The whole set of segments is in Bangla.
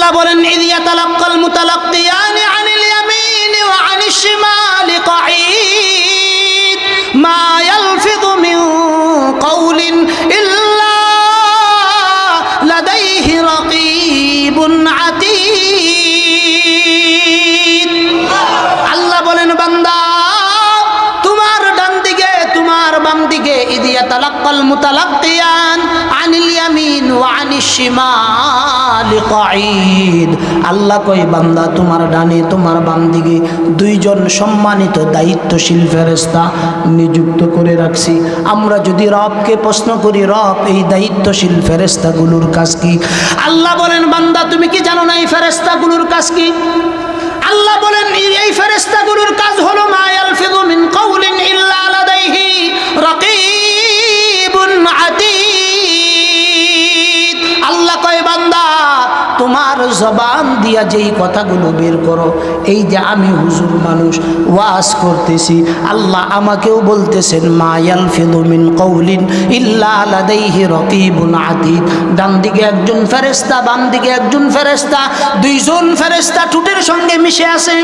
আল্লাহ বলেন ইয ইয়াতালাক্কাল মুতালাক্কিয়ানি আনিল ইয়ামিনি ওয়া আনিশ শিমালি কাঈদ মা ইয়ালফিযু মিন কাওলিন ইল্লা লাদাইহি রাকীবুন আতীদ। আল্লাহ বলেন বান্দা তোমার ডান দিকে তোমার বাম দিকে ইয ইয়াতালাক্কাল মুতালাক্কিয়ান আনিল ইয়ামিন ওয়া আনিশ শিমালি কাঈদ। আল্লাহ কয় বান্দা তোমার ডানে তোমার বাম দিকে দুইজন সম্মানিত দায়িত্বশীল ফেরেশতা নিযুক্ত করে রাখছি। আমরা যদি রবকে প্রশ্ন করি রব এই দায়িত্বশীল ফেরেশতাগুলোর কাজ কি? আল্লাহ বলেন বান্দা তুমি কি জানো না এই ফেরেশতাগুলোর কাজ কি? আল্লাহ বলেন এই ফেরেশতাগুলোর কাজ হলো মা ইয়ালফিযু মিন কাওলিন ইল্লা লাদাইহি রাকীবুন আতীদ। আল্লাহ কয় বান্দা তোমার জবান দিয়া যেই কথাগুলো বের করো, এই যে আমি হুজুর মানুষ ওয়াজ করতেছি, আল্লাহ আমাকেও বলতেছেন মা ইয়ালফিযু মিন কাওলিন ইল্লা লাদাইহি রাকীবুন আতীদ। ডান দিকে একজন ফেরেশতা বাম দিকে একজন ফেরেশতা, দুইজন ফেরেশতা ঠোঁটের সঙ্গে মিশে আছে।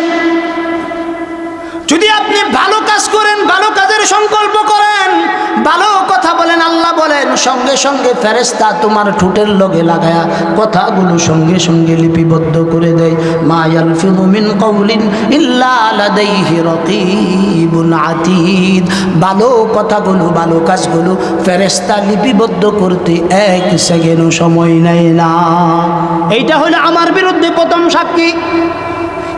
যদি আপনি ভালো কাজ করেন, ভালো কাজের সংকল্প করেন, ভালো কথা বলেন, আল্লাহ বলেন সঙ্গে সঙ্গে ফেরেশতা তোমার ঠোঁটের লগে লাগায়া কথাগুলো সঙ্গে সঙ্গে লিপিবদ্ধ করে দেয়। মা ইয়ালফিযু মিন কাওলিন ইল্লা লাদাইহি রাকীবুন আতীদ। ভালো কথাগুলো ভালো কাজগুলো ফেরেশতা লিপিবদ্ধ করতে এক সেকেন্ডও সময় নেয় না। এইটা হলো আমার বিরুদ্ধে প্রথম সাক্ষী।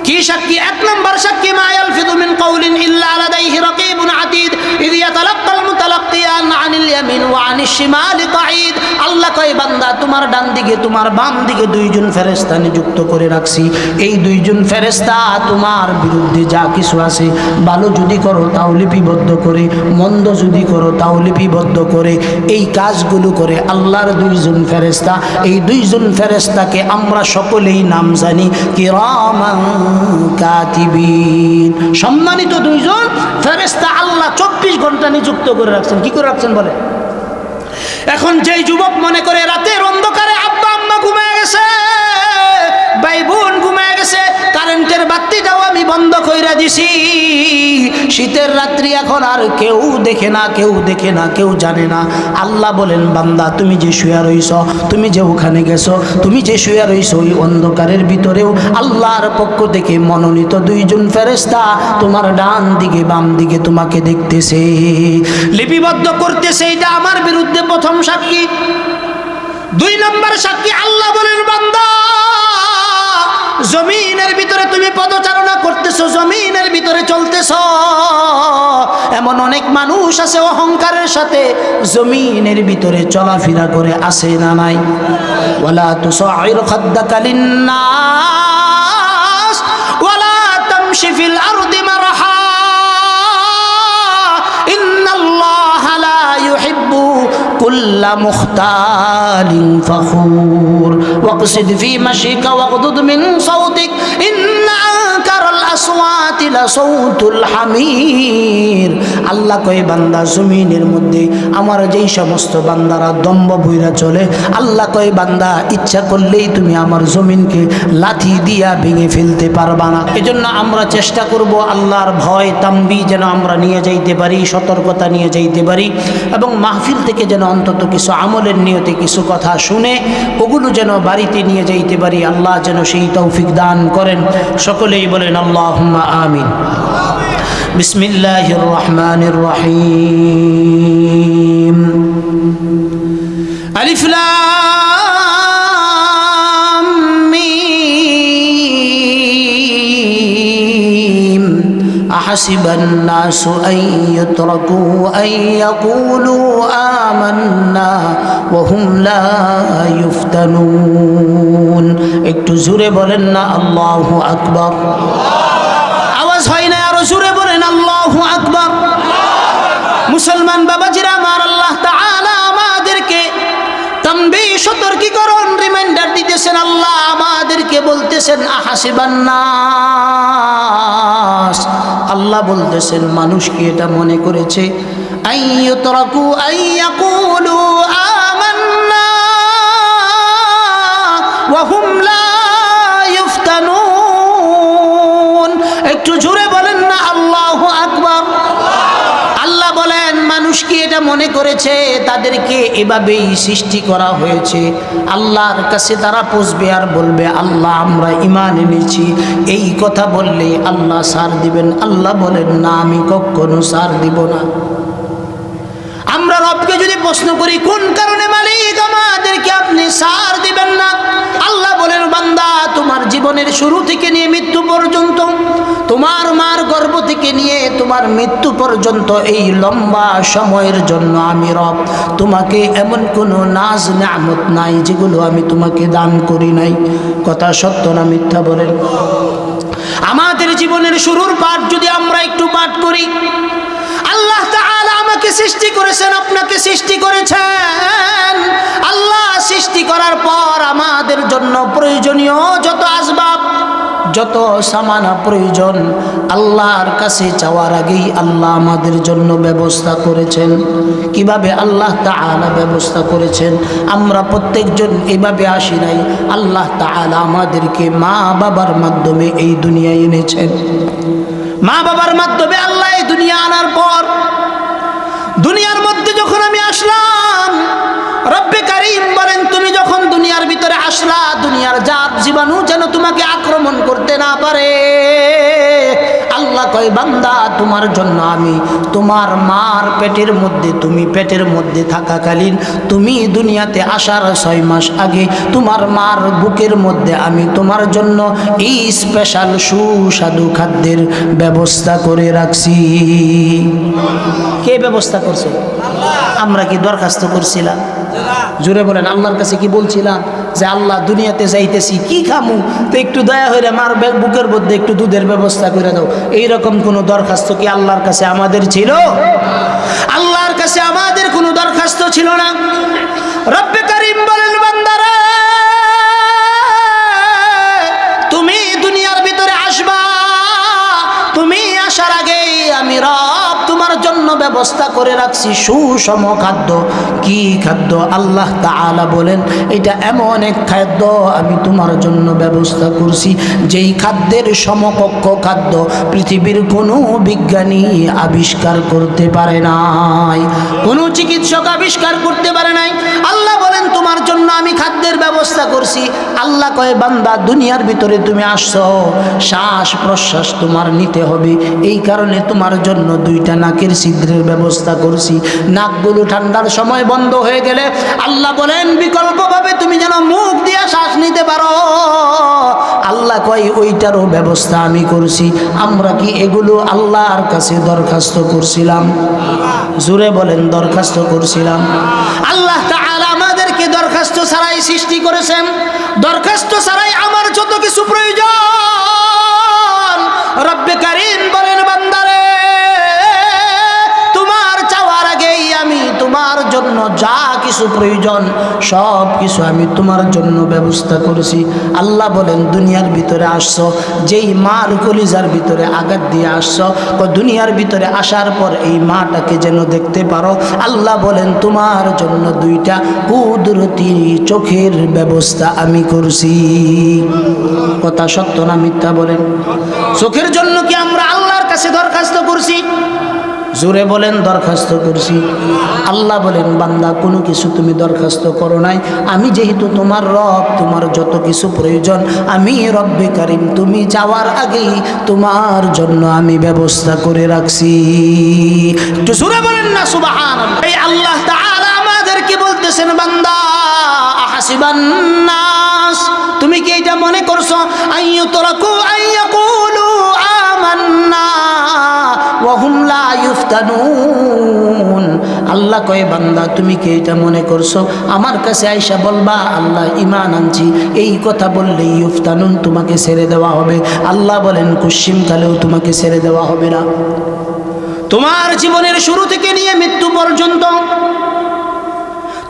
কি সাক্ষী? এক নম্বর সাক্ষী মা ইয়ালফিযু মিন কাওলিন ইল্লা লাদাইহি রাকীবুন আতীদ ইয ইয়াতালাক্কাল মুতালাক্কিয়ান আনিল ইয়ামিন ওয়া আনিশ শিমালি কাঈদ। আল্লাহ কয় বান্দা তোমার ডান দিকে তোমার বাম দিকে দুইজন ফেরেশতা নিযুক্ত করে রাখছি। এই দুইজন ফেরেশতা তোমার বিরুদ্ধে যা কিছু আছে, ভালো যদি করো তাও লিপিবদ্ধ করে, মন্দ যদি করো তাও লিপিবদ্ধ করে। এই কাজগুলো করে আল্লাহর দুইজন ফেরেশতা। এই দুইজন ফেরেশতাকে আমরা সকলেই নাম জানি কিরামান কাতিবিন। সম্মানিত দুইজন ফেরেশতা আল্লাহ 24 ঘন্টা নিযুক্ত করে রাখছেন। কি করে রাখছেন বলে? এখন যেই যুবক মনে করে রাতের অন্ধকারে আব্বা আম্মা ঘুমিয়ে গেছে, ভাই বোন ঘুমিয়ে গেছে, কারেন্টের বাতিটাও আমি বন্ধ কইরা দিছি, শীতের রাত্রি এখন আর কেউ দেখে না, কেউ দেখে না, কেউ জানে না। আল্লাহ বলেন বান্দা তুমি যে শুয়ে রইছ, তুমি যে ওখানে গেছো, তুমি যে শুয়ে রইছ ওই অন্ধকারের ভিতরেও আল্লাহর পক্ষ থেকে মনোনীত দুইজন ফেরেশতা তোমার ডান দিকে বাম দিকে তোমাকে দেখতেছে, লিপিবদ্ধ করতেছে। এটা আমার বিরুদ্ধে প্রথম সাক্ষী। দুই নম্বর সাক্ষী আল্লাহ বলেন বান্দা জমিনের ভিতরে তুমি পদচারণা করতেছো, জমিনের ভিতরে চলতেছো। এমন অনেক মানুষ আছে অহংকারের সাথে জমিনের ভিতরে চলাফেরা করে, আসে না নাই? ওয়ালা তুসাইর খাদ্দাকা লিন্নাস ওয়ালা তামশি ফিল আরদি মারহা ইন্নাল্লাহা লা ইউহিব্বু কুল্লা মুখতালিন ফখুর ওয়াকসিদ ফি মাশিকা ওয়াগদুদ মিন সাউতিক ইন্না আনকারাল আসওয়াতি লাসাউতুল হামির। আল্লাহ কয় বান্দা জমিনের মধ্যে আমার যেই সমস্ত বান্দারা দম্ভ বইরা চলে, আল্লাহ কয় বান্দা ইচ্ছা করলেই তুমি আমার জমিনকে লাঠি দিয়া ভেঙে ফেলতে পারবা না। এজন্য আমরা চেষ্টা করব আল্লাহর ভয় তাম্বি যেন আমরা নিয়ে যাইতে পারি, সতর্কতা নিয়ে যাইতে পারি, এবং মাহফিল থেকে যেন অন্তত কিছু আমলের নিয়তে কিছু কথা শুনে ওগুলো যেন বাড়িতে নিয়ে যাইতে পারি। আল্লাহ যেন সেই তৌফিক দান করেন। সকলেই বলেন আল্লাহুম্মা আমিন। বিসমিল্লাহির রহমানির রহিম। আলিফ লাম মিম। আহাসিবান নাসু আন ইউতরাকু আন ইয়াকুলু আমান্না ওয়া হুম লা ইফতানুন। একটু জোরে বলেন না আল্লাহু আকবার। আওয়াজ হয় না, আরো জোরে বলেন আল্লাহু আকবার। মুসলমান বাবাজিরা আমার, আল্লাহ তাআলা আমাদেরকে তানবীহ সতর্কীকরণ রিমাইন্ডার দিতেছেন। আল্লাহ আমাদেরকে বলতেছেন আহাসিবান নাস। আল্লাহ বলতেছেন মানুষ কি এটা মনে করেছে আইয়ুতরাকু আইয়াকুলু আমান্না ওয়া হুম লা একটু জোরে বলেন না আল্লাহু আকবার। আল্লাহ বলেন মানুষ কি এটা মনে করেছে তাদেরকে এভাবেই সৃষ্টি করা হয়েছে? আল্লাহর কাছে তারা পৌঁছবে আর বলবে আল্লাহ আমরা ঈমান এনেছি। এই কথা বললে আল্লাহ ছাড় দিবেন? আল্লাহ বলেন না, আমি কখনো ছাড় দিব না। আমরা রবকে যদি প্রশ্ন করি কোন কারণে মালিক আমাদেরকে আপনি ছাড় দিবেন না, আল্লাহ বলেন বান্দা তোমার জীবনের শুরু থেকে নিয়ে মৃত্যু পর্যন্ত, তোমার মার গর্ভ থেকে নিয়ে তোমার মৃত্যু পর্যন্ত এই লম্বা সময়ের জন্য আমি রব তোমাকে এমন কোনো নাজ নিয়ামত নাই যেগুলো আমি তোমাকে দান করি নাই। কথা সত্য না মিথ্যা বলেন? আমাদের জীবনের শুরুর পাঠ যদি আমরা একটু পাঠ করি, আল্লাহ তাআলা আমাকে সৃষ্টি করেছেন, আপনাকে সৃষ্টি করেছেন। আল্লাহ সৃষ্টি করার পর আমাদের জন্য প্রয়োজনীয় যত আসবাব, যত সামানা প্রয়োজন আল্লাহর কাছে চাওয়ার আগেই আল্লাহ আমাদের জন্য ব্যবস্থা করেছেন। কিভাবে আল্লাহ তাআলা ব্যবস্থা করেছেন? আমরা প্রত্যেকজন এভাবে আসি নাই। আল্লাহ তাআলা আমাদেরকে মা বাবার মাধ্যমে এই দুনিয়ায় এনেছেন। মা বাবার মাধ্যমে আল্লাহ এই দুনিয়া আনার পর দুনিয়ার মধ্যে যখন আমি আসলাম, রব্বে কারীম বলেন তুমি যখন দুনিয়ার ভিতরে আসলা, দুনিয়ার জাত জীবাণু যেন তোমাকে আক্রমণ করতে না পারে। আল্লাহ কয় বান্দা তোমার জন্য আমি তোমার মার পেটের মধ্যে, তুমি পেটের মধ্যে থাকাকালীন, তুমি দুনিয়াতে আসার 6 মাস আগে তোমার মার বুকের মধ্যে আমি তোমার জন্য এই স্পেশাল সুস্বাদু খাদ্যের ব্যবস্থা করে রাখছি। কে ব্যবস্থা করছে? আমরা কি দরখাস্ত করছিলাম? জোরে বলেন আল্লাহর কাছে কি বলছিলাম যে আল্লাহ দুনিয়াতে যাইতেছি কি খামু, তো একটু দয়া হইলে মার বুকের মধ্যে একটু দুধের ব্যবস্থা করে দাও? এইরকম কোনো দরখাস্ত কি আল্লাহর কাছে আমাদের ছিল? আল্লাহর কাছে আমাদের কোনো দরখাস্ত ছিল না। রব্বে কারীম বলেন বান্দারা তুমি দুনিয়ার ভিতরে আসবা, তুমি আসার আগেই আমি রব তোমার জন্য ব্যবস্থা করে রাখছি সুষম খাদ্য। কি খাদ্য? আল্লাহ তাআলা বলেন এটা এমন এক খাদ্য আমি তোমার জন্য ব্যবস্থা করছি যেই খাদ্যের সমকক্ষ খাদ্য পৃথিবীর কোনো বিজ্ঞানী আবিষ্কার করতে পারে নাই, কোনো চিকিৎসক আবিষ্কার করতে পারে নাই। আল্লাহ বলেন তোমার জন্য আমি খাদ্যের ব্যবস্থা করছি। আল্লাহ কয় বান্দা দুনিয়ার ভিতরে তুমি আসছো, শ্বাস প্রশ্বাস তোমার নিতে হবে, এই কারণে তোমার জন্য 2টা নাকের ছিদ্রের ব্যবস্থা করছি। নাকগুলো ঠান্ডার সময় বন্ধ হয়ে গেলে আল্লাহ বলেন বিকল্পভাবে তুমি যেন মুখ দিয়ে শ্বাস নিতে পারো। আল্লাহ কয় ওইটারও ব্যবস্থা আমি করছি। আমরা কি এগুলো আল্লাহর কাছে দরখাস্ত করছিলাম? জোরে বলেন দরখাস্ত করছিলাম? আল্লাহ তাআলা আমাদেরকে দরখাস্ত ছাড়াই সৃষ্টি করেছেন। দরখাস্ত ছাড়াই আমার যত কিছু প্রয়োজন রব্বে কারীম বলেন বান্দারে তোমার চাওয়ার আগেই আমি তোমার জন্য যা কিছু প্রয়োজন সব কিছু আমি তোমার জন্য ব্যবস্থা করেছি। আল্লাহ বলেন দুনিয়ার ভিতরে আসছো, যেই মার কলিজার ভিতরে আঘাত দিয়ে আসছো, দুনিয়ার ভিতরে আসার পর এই মাটাকে যেন দেখতে পারো। আল্লাহ বলেন তোমার জন্য 2টা কুদরতি চোখের ব্যবস্থা আমি করছি। কথা সত্য না মিথ্যা বলেন? চোখের জন্য কি আমরা আল্লাহর কাছে দরখাস্ত করছি? জোরে বলেন দরখাস্ত করছি। আল্লাহ বলেন বান্দা কোনো কিছু তুমি দরখাস্ত করো নাই, আমি যেহেতু তোমার রব, তোমার যত কিছু প্রয়োজন আমি রব্বে কারীম তুমি যাওয়ার আগেই তোমার জন্য আমি ব্যবস্থা করে রাখছি। একটু জোরে বলেন না সুবহানাল্লাহ। এই আল্লাহ তাআলা আমাদেরকে বলতেছেন বান্দা আহাসিবান নাস, তুমি কি এটা মনে করছো আইয়ুতরাকু আইয়াকুলু আমান্না ওয়া হুম লা ইফতানুন? আল্লাহ কয় বান্দা তুমি কি এটা মনে করছো আমার কাছে আইসা বলবা আল্লাহ ঈমান আনছি, এই কথা বললে ইফতানুন তোমাকে ছেড়ে দেওয়া হবে? আল্লাহ বলেন কুশ্চিম কালেও তোমাকে ছেড়ে দেওয়া হবে না। তোমার জীবনের শুরু থেকে নিয়ে মৃত্যু পর্যন্ত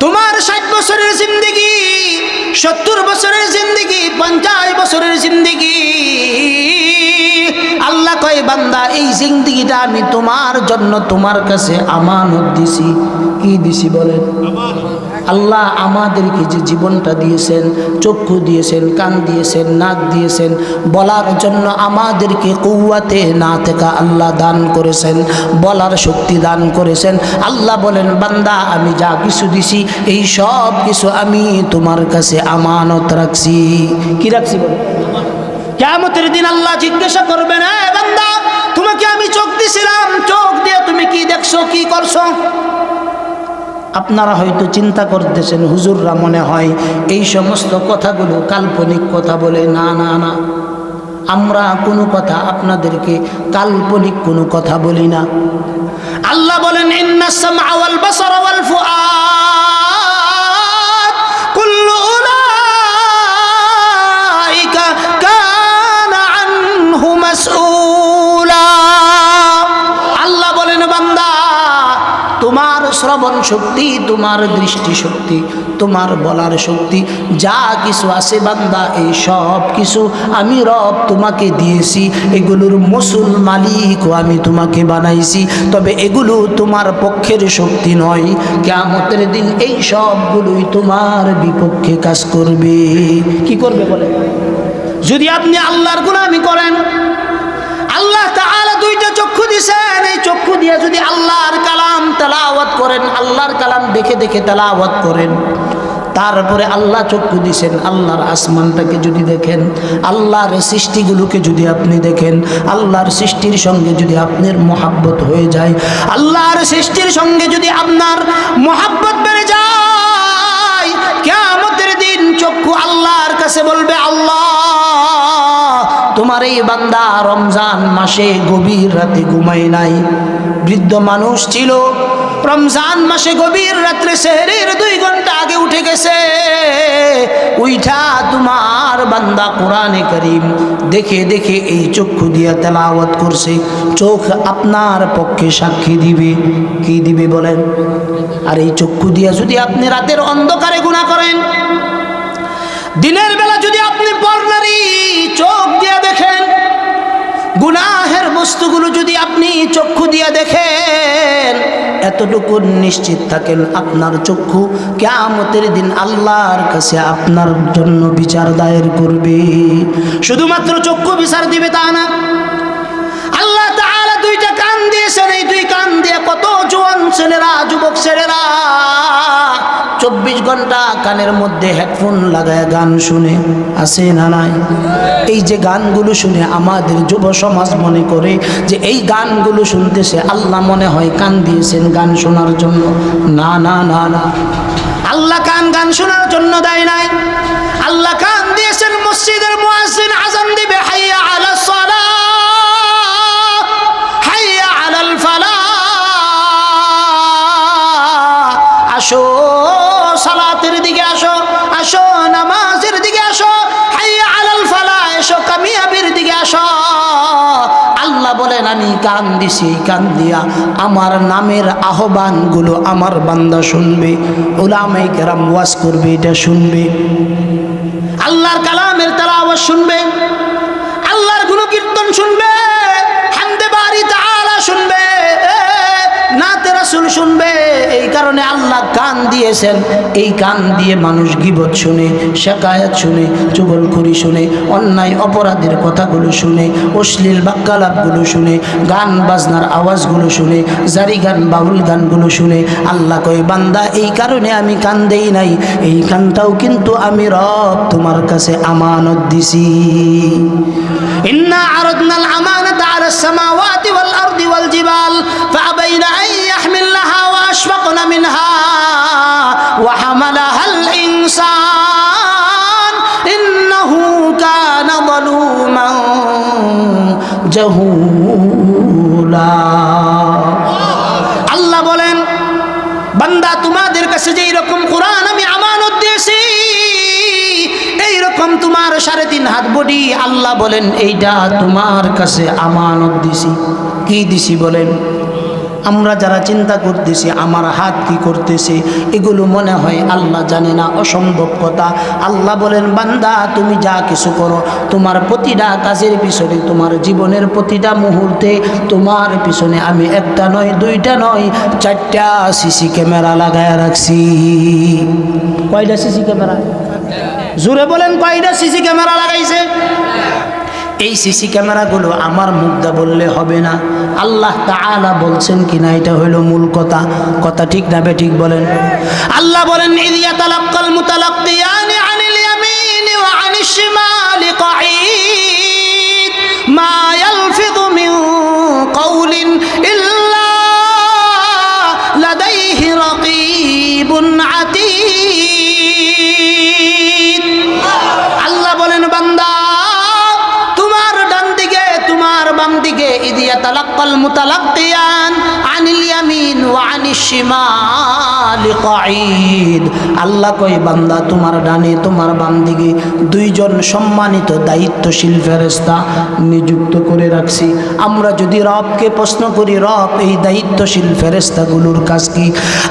তোমার 60 বছরের জিন্দেগি, 70 বছরের জিন্দেগি, 50 বছরের জিন্দেগি, আল্লাহ কয় বান্দা এই জিন্দেগিটা আমি তোমার জন্য তোমার কাছে আমানত দিছি। কি দিছি বলেন? আল্লাহ আমাদেরকে যে জীবনটা দিয়েছেন, চক্ষু দিয়েছেন, কান দিয়েছেন, নাক দিয়েছেন, বলার জন্য আমাদেরকে কুওয়াতে না থেকে আল্লাহ দান করেছেন, বলার শক্তি দান করেছেন। আল্লাহ বলেন, বান্দা আমি যা কিছু দিছি এই সব কিছু আমি তোমার কাছে আমানত রাখছি। কি রাখছি বলে? কিয়ামতের দিন আল্লাহ জিজ্ঞাসা করবেন, বান্দা তোমাকে আমি চোখ দিছিলাম, চোখ দিয়ে তুমি কি দেখছো, কি করছো? আপনারা হয়তো চিন্তা করতেছেন, হুজুররা মনে হয় এই সমস্ত কথাগুলো কাল্পনিক কথা বলে। না না না, আমরা কোনো কথা আপনাদেরকে কাল্পনিক কোনো কথা বলি না। আল্লাহ বলেন, ইন্নাস সামআ ওয়াল বাসারা ওয়াল ফুআদ কুল্লু উলাইকা কানা আনহু মাসউলা। আল্লাহ বলেন, বান্দা তোমার শ্রবণ শক্তি, তোমার দৃষ্টি শক্তি, তোমার বলার শক্তি, যা কিছু আছে বান্দা এই সব কিছু আমি রব তোমাকে দিয়েছি। এগুলোর মসুল মালিকও আমি তোমাকে বানাইছি, তবে এগুলো তোমার পক্ষের শক্তি নয়। কিয়ামতের দিন এই সবগুলোই তোমার বিপক্ষে কাজ করবে। কি করবে বলে? যদি আপনি আল্লাহর গোলামি করেন, আল্লাহ তাআলা দুইটা চক্ষু দিয়েছেন, এই চক্ষু দিয়ে যদি আল্লাহর কালাম তেলাওয়াত করেন, আল্লাহর কালাম দেখে দেখে তেলাওয়াত করেন, তারপরে আল্লাহ চক্ষু দিয়েছেন, আল্লাহর আসমানটাকে যদি দেখেন, আল্লাহর সৃষ্টিগুলোকে যদি আপনি দেখেন, আল্লাহর সৃষ্টির সঙ্গে যদি আপনার মহাব্বত হয়ে যায়, আল্লাহর সৃষ্টির সঙ্গে যদি আপনার মহাব্বত বেড়ে যায়, কিয়ামতের দিন চক্ষু আল্লাহর কাছে বলবে, আল্লাহ তোমার এই বান্দা রমজান মাসে গভীর রাতে ঘুমায় নাই। বৃদ্ধ মানুষ ছিল, রমজান মাসে গভীর রাত্রে সেহরির 2 ঘন্টা আগে উঠে গেছে। উইঠা তোমার বান্দা কোরআনে কারীম দেখে দেখে এই চক্ষু দিয়া তেলাওয়াত করছে। চোখ আপনার পক্ষে সাক্ষী দিবে। কি দিবে বলেন? আর এই চক্ষু দিয়া যদি আপনি রাতের অন্ধকারে গুনাহ করেন, দিনের বেলা যদি আপনি পরনারী চোখ দিয়া দেখেন, গুনাহের বস্তুগুলো যদি আপনি চক্ষু দিয়া দেখেন, এতটুকু নিশ্চিত থাকেন আপনার চক্ষু কিয়ামতের দিন আল্লাহর কাছে আপনার জন্য বিচার দায়ের করবে। শুধুমাত্র চক্ষু বিচার দিবে তা না, আল্লাহ তাআলা 2টা কান দিয়েছেন। এই 2 কান দিয়ে কত জওয়ান ছেলেরা, যুবক ছেলেরা 24 ঘন্টা কানের মধ্যে হেডফোন লাগায় গান শুনে, আছে না নাই? এই যে গানগুলো শুনে আমাদের যুব সমাজ মনে করে যে এই গানগুলো শুনতেছে, আল্লাহ মনে হয় কান দিয়েছেন গান শোনার জন্য। না না না না, আল্লাহ কান গান শোনার জন্য দেয় নাই। আল্লাহ কান দিয়েছেন মসজিদের মুয়াজ্জিন আযান দিবে, হাইয়া আলাস সালাহ, হাইয়া আলাল ফালাহ, আসো সালাতের দিকে আসো, আসো নামাজের দিকে আসো, হাইয়া আলাল ফালাহ, এসো কামিয়াবির দিকে আসো। আল্লাহ বলেন, আমি কান দিছি, কান দিয়া আমার নামের আহ্বানগুলো আমার বান্দা শুনবে। উলামায়ে কেরাম ওয়াজ করবে, এটা শুনবে। আল্লাহর কালামের তেলাওয়াত শুনবে, আল্লাহর গুণকীর্তন শুনবে, হামদে বারি তাআলা শুনবে, নাতে রাসূল শুনবে। এই কারণে আল্লাহ কান দিয়েছেন। এই কান দিয়ে মানুষ গীবত শুনে, শিকায়াত শুনে, চুগলখড়ি শুনে, অন্যায় অপরাধের কথাগুলো শুনে, অশ্লীল বাক্যালাপগুলো শুনে, গান বাজনার আওয়াজগুলো শুনে, জারি গান বাউল গানগুলো শুনে। আল্লাহ কয়, বান্দা এই কারণে আমি কান দেই নাই, এই কানটাও কিন্তু আমি রব তোমার কাছে আমানত দিছি। ইন্না আরাদনাল আমানাতা আলাস সামাওয়াতি ওয়াল আরদি ওয়াল জিবাল ফাআবাইনা আন ইয়াহমিলনাহা ওয়া আশফাকনা মিনহা ওয়া হামালাহাল ইনসান ইন্নাহু কানা যালুমান জাহুলা। আল্লাহ বলেন, বান্দা তোমাদের কাছে যেই রকম কোরআন আমি আমানত দিয়েছি, এইরকম তোমার 3.5 হাত বডি আল্লাহ বলেন এইটা তোমার কাছে আমানত দিছি। কি দিছি বলেন? আমরা যারা চিন্তা করতেছি আমার হাত কি করতেছে, এগুলো মনে হয় আল্লাহ জানে না, অসম্ভব কথা। আল্লাহ বলেন বান্দা তুমি যা কিছু করো, তোমার প্রতিটা কাজের পিছনে, তোমার জীবনের প্রতিটা মুহূর্তে তোমার পিছনে আমি একটা নয়, দুইটা নয়, 4টা সিসি ক্যামেরা লাগায় রাখছি। কয়টা সিসি ক্যামেরা? জোরে বলেন, কয়টা সিসি ক্যামেরা লাগাইছে? এই সিসি ক্যামেরাগুলো আমার মুগ্ধা বললে হবে না, আল্লাহ তাআলা বলছেন কিনা এটা হইল মূল কথা। কথা ঠিক না বেঠিক বলেন? আল্লাহ বলেন ইয ইয়াতালাক্কাল মুতালাক্কিয়ানি আনিল ইয়ামিনি ওয়া আনিশ শিমালি কাঈদ মা ইয়ালফিযু মিন কাওলিন ইল্লা লাদাইহি রাকীবুন আতীদ। আল্লাহ বলেন বান্দা বাম দিকে ইয ইয়াতালাক্কাল মুতালাক্কিয়ান আনিল ইয়ামিন ওয়া আনিশ শিমালি কাঈদ। আল্লাহ কয় বান্দা তোমার ডানে তোমার বাম দিকে দুইজন সম্মানিত দায়িত্বশীল ফেরেশতা নিযুক্ত করে রাখছি। আমরা যদি রবকে প্রশ্ন করি, রব এই দায়িত্বশীল ফেরেশতাগুলোর কাজ কি?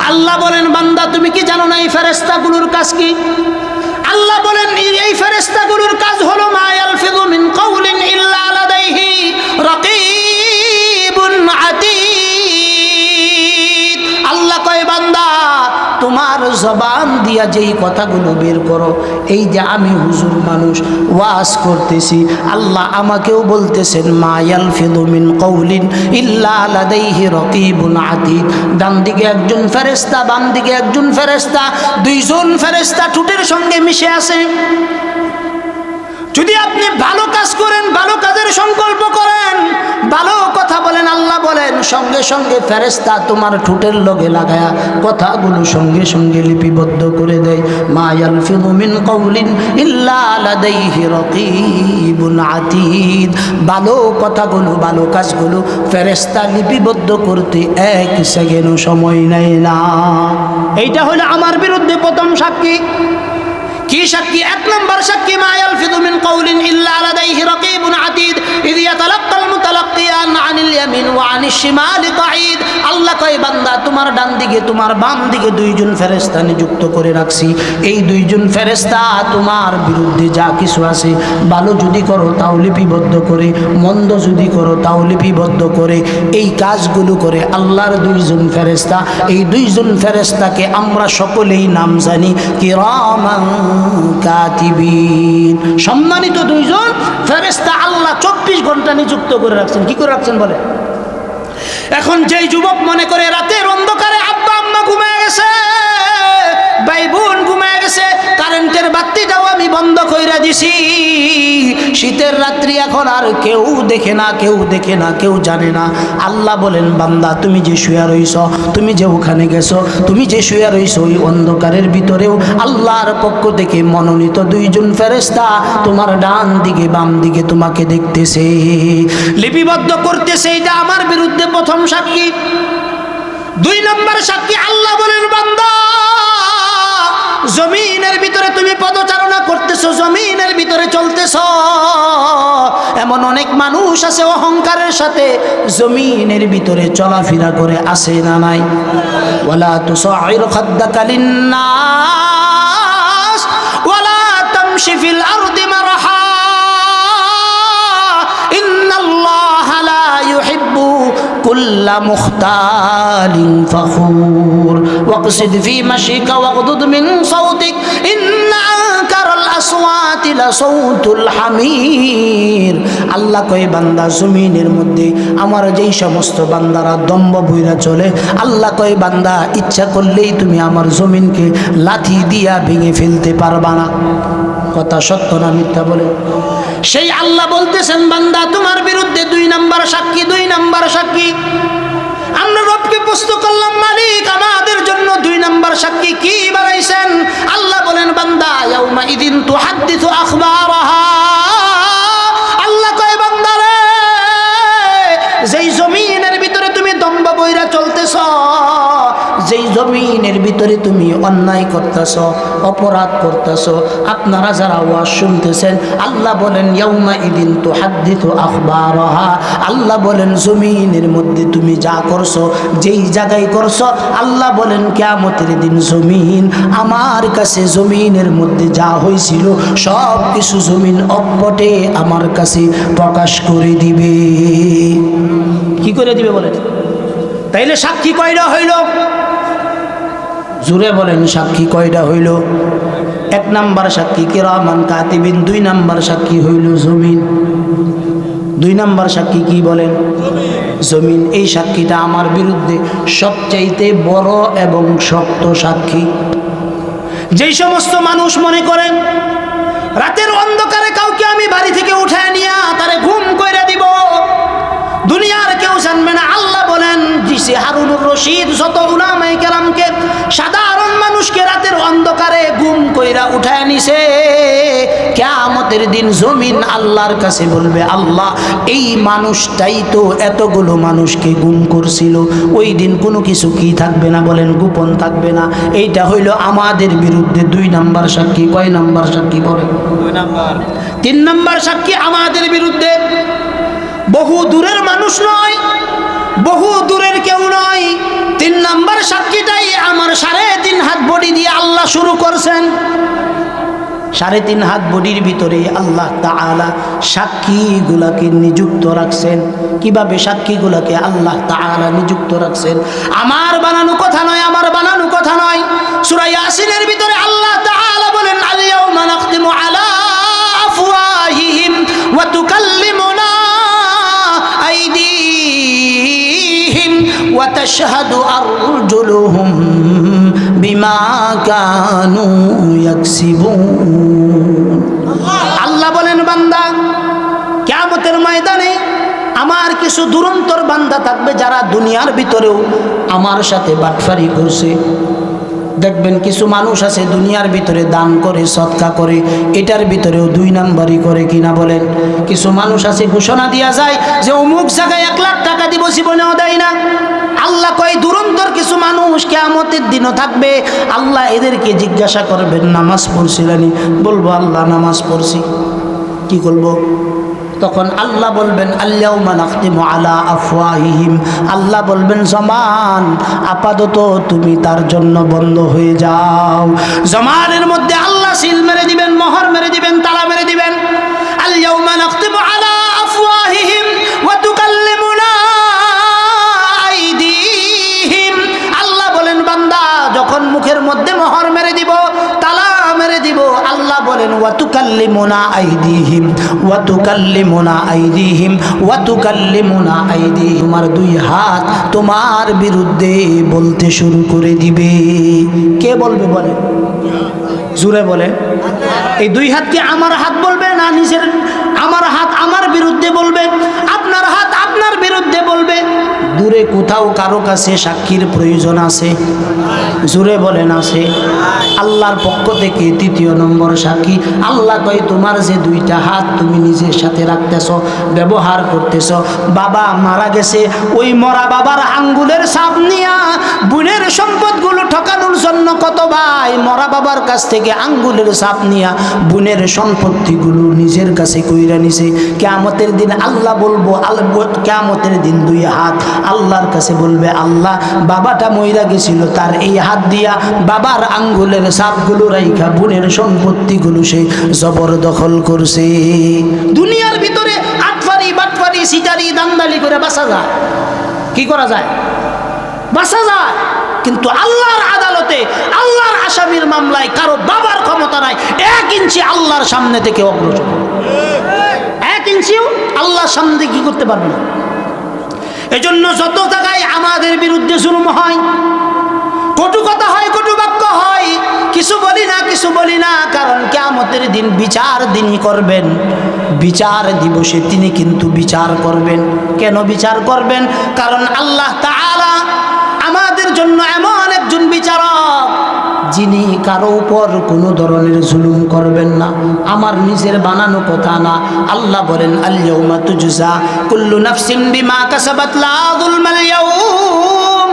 আল্লাহ বলেন বান্দা তুমি কি জানো না এই ফেরেশতাগুলোর কাজ কি? আল্লাহ বলেন এই ফেরেশতাগুলোর কাজ হলো মা ইয়ালফিযু মিন কাওলিন ইল্লা লাদাইহি রাকীবুন আতীদ। আল্লাহ কয় বান্দা তোমার জবান দিয়া যেই কথাগুলো বের করো, এই যে আমি হুজুর মানুষ ওয়াজ করতেছি, আল্লাহ আমাকেও বলতেছেন মা ইয়ালফিযু মিন কাওলিন ইল্লা লাদাইহি রাকীবুন আতীদ। ডান দিকে একজন ফেরেশতা, বাম দিকে একজন ফেরেশতা, দুইজন ফেরেশতা ঠোঁটের সঙ্গে মিশে আছে। যদি আপনি ভালো কাজ করেন, ভালো কাজের সংকল্প করেন, ভালো কথা বলেন, আল্লাহ বলেন সঙ্গে সঙ্গে ফেরেশতা তোমার ঠোঁটের লগে লাগায়া কথাগুলো সঙ্গে সঙ্গে লিপিবদ্ধ করে দেয়। মা ইয়ালফিযু মিন কাওলিন ইল্লা লাদাইহি রাকীবুন আতীদ। ভালো কথাগুলো, ভালো কাজগুলো ফেরেশতা লিপিবদ্ধ করতে 1 সেকেন্ডও সময় নেয় না। এইটা হলো আমার বিরুদ্ধে প্রথম সাক্ষী। কি সাক্ষী? 1 নম্বর সাক্ষী মা ইয়ালফিযু মিন কাওলিন ইল্লা লাদাইহি রাকীবুন আতীদ ইয ইয়াতালাক্কাল মুতালাক্কিয়ান আনিল ইয়ামিন ওয়া আনিশ শিমালি কাঈদ। আল্লাহ কয় বান্দা তোমার ডান দিকে তোমার বাম দিকে দুইজন ফেরেশতা নিযুক্ত করে রাখছি। এই দুইজন ফেরেশতা তোমার বিরুদ্ধে যা কিছু আছে, ভালো যদি করো তাও লিপিবদ্ধ করে, মন্দ যদি করো তাও লিপিবদ্ধ করে। এই কাজগুলো করে আল্লাহর দুইজন ফেরেশতা। এই দুইজন ফেরেশতাকে আমরা সকলেই নাম জানি কিরামান কাতিবিন। সম্মানিত দুইজন ফেরেশতা আল্লাহ 24 ঘন্টা নিযুক্ত করে রাখছেন। কি করে রাখছেন বলে? এখন যেই যুবক মনে করে রাতের অন্ধকারে আব্বা আম্মা ঘুমিয়ে গেছে, ভাই বোন ঘুমিয়ে গেছে, কারেন্টের বাতিটাও আমি বন্ধ কইরা দিছি, শীতের রাত্রি এখন আর কেউ দেখে না, কেউ দেখে না, কেউ জানে না। আল্লাহ বলেন বান্দা তুমি যে শুয়ে রইছ, তুমি যে ওখানে গেছো, তুমি যে শুয়ে রইছ, ওই অন্ধকারের ভিতরেও আল্লাহর পক্ষ থেকে মনোনীত দুইজন ফেরেশতা তোমার ডান দিকে বাম দিকে তোমাকে দেখতেছে, লিপিবদ্ধ করতেছে। এটা আমার বিরুদ্ধে প্রথম সাক্ষী। 2 নম্বর সাক্ষী আল্লাহ বলেন বান্দা জমিনের ভিতরে তুমি পদচারণা করতেছো, জমিনের ভিতরে চলতেছো। এমন অনেক মানুষ আছে অহংকারের সাথে জমিনের ভিতরে চলাফেরা করে, আসে না নাই? ওয়ালা তুসাইর খাদ্দাকা লিন্নাস ওয়ালা তামশি ফিল আরদি মারহা ইন্নাল্লাহা লা ইউহিব্বু কুল্লা মুখতালিন ফখুর ওয়াকসিদ ফি মাশিকা ওয়াগদুদ মিন সাউতিক ইন্না আনকারাল আসওয়াতি লাসাউতুল হামির। আল্লাহ কয় বান্দা জমিনের মধ্যে আমার যেই সমস্ত বান্দারা দম্ভ বইরা চলে, আল্লাহ কয় বান্দা ইচ্ছা করলেই তুমি আমার জমিনকে লাথি দিয়া ভেঙে ফেলতে পারবা না। কথা সত্য না মিথ্যা বলে? সেই আল্লাহ বলতেছেন বান্দা তোমার বিরুদ্ধে 2 নম্বর সাক্ষী। 2 নম্বর সাক্ষী আমরা রবকে প্রশ্ন করলাম মালিক আমাদের জন্য 2 নম্বর সাক্ষী কি বানাইছেন? আল্লাহ বলেন বান্দা ইয়াউমা ইদিন তুহাদ্দিসু আখবারাহা। আল্লাহ কয় বান্দা রে যেই জমিনের ভিতরে তুমি দম্ভ বইরা চলতেছ, যেই জমিনের ভিতরে তুমি অন্যায় করতে করতেছ, অপরাধ করতেছ। আপনারা যারা ওয়াজ শুনতেছেন, আল্লাহ বলেন ইয়াউমা ইদিন তুহাদ্দিথু আখবারাহা, আল্লাহ বলেন জমিনের মধ্যে তুমি যা করছো, যেই জায়গায় করছো, আল্লাহ বলেন কিয়ামতের দিন জমিন আমার কাছে, জমিনের মধ্যে যা হয়েছিল সব কিছু জমিন অকপটে আমার কাছে প্রকাশ করে দিবে। কি করে দিবে বলেন? তাইলে সাক্ষী কয়টা হইল? জুড়ে বলেন সাক্ষী কয়টা হইল? এক নাম্বার সাক্ষী কিরামান কাতিবিন, দুই নাম্বার সাক্ষী হইল জমিন। দুই নাম্বার সাক্ষী কি বলেন? জমিন। এই সাক্ষীটা আমার বিরুদ্ধে সবচাইতে বড় এবং শক্ত সাক্ষী। যেই সমস্ত মানুষ মনে করেন রাতের অন্ধকারে কাউকে আমি বাড়ি থেকে উঠায় নিয়ে তারে ঘুম কইরা দিব, দুনিয়ার কেউ জানবে না, আল্লাহ বলেন জিসে হারুনুর রশিদ যত উলামায়ে কেরামকে, সাধারণ মানুষকে রাতের অন্ধকারে গুম কইরা উঠায় নিছে, কিয়ামতের দিন জমিন আল্লাহর কাছে বলবে আল্লাহ এই মানুষটাই তো এতগুলো মানুষকে গুম করছিল। ওই দিন কোনো কিছু কি থাকবে না বলেন? গোপন থাকবে না। এইটা হইল আমাদের বিরুদ্ধে দুই নাম্বার সাক্ষী। কয় নাম্বার সাক্ষী বলেন? দুই নাম্বার। তিন নাম্বার সাক্ষী আমাদের বিরুদ্ধে বহু দূরের মানুষ নয়, বহু দূরের কেউ নয়। তিন নাম্বার সাক্ষীটাই আমার 3.5 হাত বডি দিয়ে আল্লাহ শুরু করছেন। 3.5 হাত বডির ভিতরে আল্লাহ তাআলা সাক্ষীগুলাকে নিযুক্ত রাখছেন। কিভাবে সাক্ষীগুলাকে আল্লাহ তাআলা নিযুক্ত রাখছেন? আমার বানানো কথা নয়, আমার বানানো কথা নয়। সূরা ইয়াসিনের ভিতরে আল্লাহ তাআলা বলেন আল ইয়াউমা নাখতিমু আলা আফওয়াহিহিম ওয়া তুকাল্লিমুনা আইদিহিম ওয়া তাশহাদু আরজুলুহুম বিমা কানু ইয়াকসিবুন। আল্লাহ বলেন বান্দা কিয়ামতের ময়দানে আমার কিছু দুরন্তর বান্দা থাকবে যারা দুনিয়ার ভিতরেও আমার সাথে বাটফারি করছে। দেখবেন কিছু মানুষ আছে দুনিয়ার ভিতরে দান করে, সদকা করে, এটার ভিতরেও 2 নাম্বারই করে কিনা বলেন? কিছু মানুষ আছে ঘোষণা দিয়া যায় যে অমুক জায়গায় 1 লাখ টাকা দিব, জীবনেও দেয় না। আল্লাহ কয় দুরন্তর কিছু মানুষ কিয়ামতের দিনও থাকবে। আল্লাহ এদেরকে জিজ্ঞাসা করবেন নামাজ পড়ছিলেন? বলবো আল্লাহ নামাজ পড়ছি। কি করবো? তখন আল্লাহ বলবেন আল-ইয়াউমা নাখতিমু আলা আফওয়াহিহিম, আল্লাহ বলবেন জমান আপাতত তুমি তার জন্য বন্ধ হয়ে যাও। জমানের মধ্যে আল্লাহ সিল মেরে দিবেন, মোহর মেরে দিবেন, তালা মেরে দিবেন। আল-ইয়াউমা নাখতিমু আলা আফওয়াহিহিম ওয়া তুকাল্লিমুনা আইদিহিম। আল্লাহ বলেন বান্দা যখন মুখের মধ্যে মোহর মেরে দিব, তালা মেরে দিব, আল্লাহ বলেন ওয়া তুকাল্লিমুনা আইদিহিম ওয়া তুকাল্লিমুনা আইদিহিম ওয়া তুকাল্লিমুনা আইদিহিম। তোমার 2 হাত তোমার বিরুদ্ধে বলতে শুরু করে দিবে। কে বলবে বলে? জোরে বলে। এই 2 হাত কি আমার হাত বলবে না নিজের? আমার হাত আমার বিরুদ্ধে বলবে, আপনার হাত আপনার বিরুদ্ধে বলবে। দূরে কোথাও কারো কাছে সাক্ষীর প্রয়োজন আছে? জোরে বলেন আছে। আল্লাহর পক্ষ থেকে 3য় নম্বর সাক্ষী। আল্লাহ কয় তোমার যে 2টা হাত তুমি নিজের সাথে রাখতেছ, ব্যবহার করতেছ, বাবা মারা গেছে, ওই মরা বাবার আঙ্গুলের ছাপ নিয়া বোনের সম্পদগুলো ঠকানোর জন্য কত ভাই মরা বাবার কাছ থেকে আঙ্গুলের ছাপ নিয়া বোনের সম্পত্তিগুলো নিজের কাছে কইরা নিছে। কিয়ামতের দিন আল্লাহ বলবো, কিয়ামতের দিন 2 হাত আল্লাহর কাছে বলবে আল্লাহ বাবাটা মইরা গেছিল, তার এই হাত দিয়া বাবার আঙ্গুলের ছাপগুলো রাইখা বোনের সম্পত্তিগুলো সে জবরদখল করছে। দুনিয়ার ভিতরে আটফারি বাটফারি সিটারি দান্দালি করে বাঁচা যায়। কি করা যায়? বাঁচা যায়। কিন্তু আল্লাহর আদালতে, আল্লাহর আসামির মামলায় কারো বাবার ক্ষমতা নাই 1 ইঞ্চি আল্লাহর সামনে থেকে অগ্রসর। 1 ইঞ্চিও আল্লাহর সামনে কি করতে পারবে না। এজন্য যত জায়গায় আমাদের বিরুদ্ধে জুলুম হয়, কটু কথা হয়, কটু বাক্য হয়, কিছু বলি না, কারণ কিয়ামতের দিন বিচার তিনি করবেন। বিচার দিবসে তিনি কিন্তু বিচার করবেন। কেন বিচার করবেন? কারণ আল্লাহ তাআলা আমাদের জন্য এমন একজন বিচারক যিনি কারো উপর কোনো ধরনের জুলুম করবেন না। আমার নিজের বানানো কথা না। আল্লাহ বলেন আল-ইয়াউমা তুজজা কুল্লু নাফসিন বিমা কাসাবাত লা যুলমাল ইয়াউম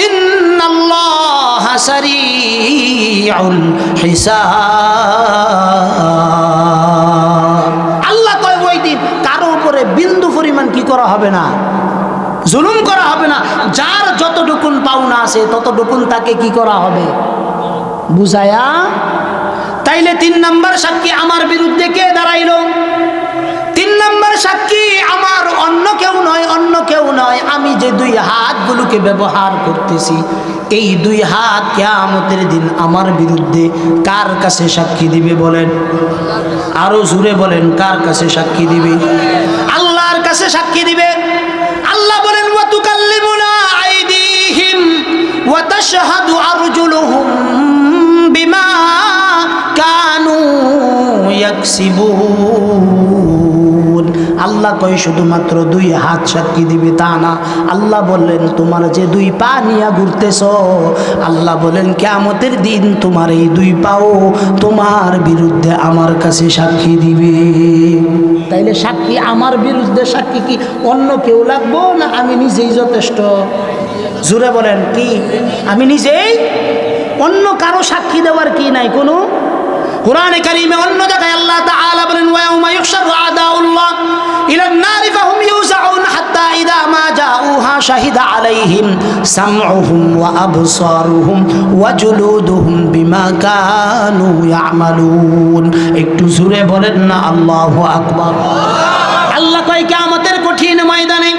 ইন্নাল্লাহা সারিউল হিসাব। আল্লাহ কয় ওই দিন কারো উপরে বিন্দু পরিমাণ কি করা হবে না, জুলুম করা হবে না। যার যতটুকুন পাওনা আছে ততটুকুন তাকে কি করা হবে, বুঝায়া। তাইলে 3 নাম্বার সাক্ষী আমার বিরুদ্ধে কে দাঁড়াইল? 3 নাম্বার সাক্ষী আমার অন্য কেউ নয়, অন্য কেউ নয়, আমি যে 2 হাতগুলোকে ব্যবহার করতেছি, এই 2 হাত কিয়ামতের দিন আমার বিরুদ্ধে কার কাছে সাক্ষী দিবে বলেন? আরো জোরে বলেন, কার কাছে সাক্ষী দিবে? আল্লাহর কাছে সাক্ষী দিবে। আল্লাহ বলেন ওয়া তুকাল্লিমুনা আইদিহিম ওয়া তাশহাদু আরজুলুহুম বিমা কানু ইয়াকসিবুন। আল্লাহ কয় শুধুমাত্র 2 হাত সাক্ষী দিবে তা না। আল্লাহ বললেন তোমার যে 2 পা নিয়ে ঘুরতেছ, আল্লাহ বলেন কিয়ামতের দিন তোমার এই 2 পাও তোমার বিরুদ্ধে আমার কাছে সাক্ষী দিবে। তাইলে সাক্ষী আমার বিরুদ্ধে সাক্ষী কি অন্য কেউ লাগবো না আমি নিজেই যথেষ্ট? জোরে বলেন, কি আমি নিজেই? অন্য কারো সাক্ষী দেওয়ার কি নাই কোনো? কুরআনে কারীমে অন্য জায়গায় আল্লাহ তাআলা বলেন ওয়া ইয়াউমা ইউহশারু আদাউল্লাহ ইলান নারি ফাহুম ইউযাউন হাত্তা ইযা মা জাউহা শাহিদা আলাইহিম সামউহুম ওয়া আবসারুহুম ওয়া জুলুদুহুম বিমা কানু ইয়ামালুন। একটু জোরে বলেন না আল্লাহু আকবার। আল্লাহ কয় কিয়ামতের কঠিন ময়দানে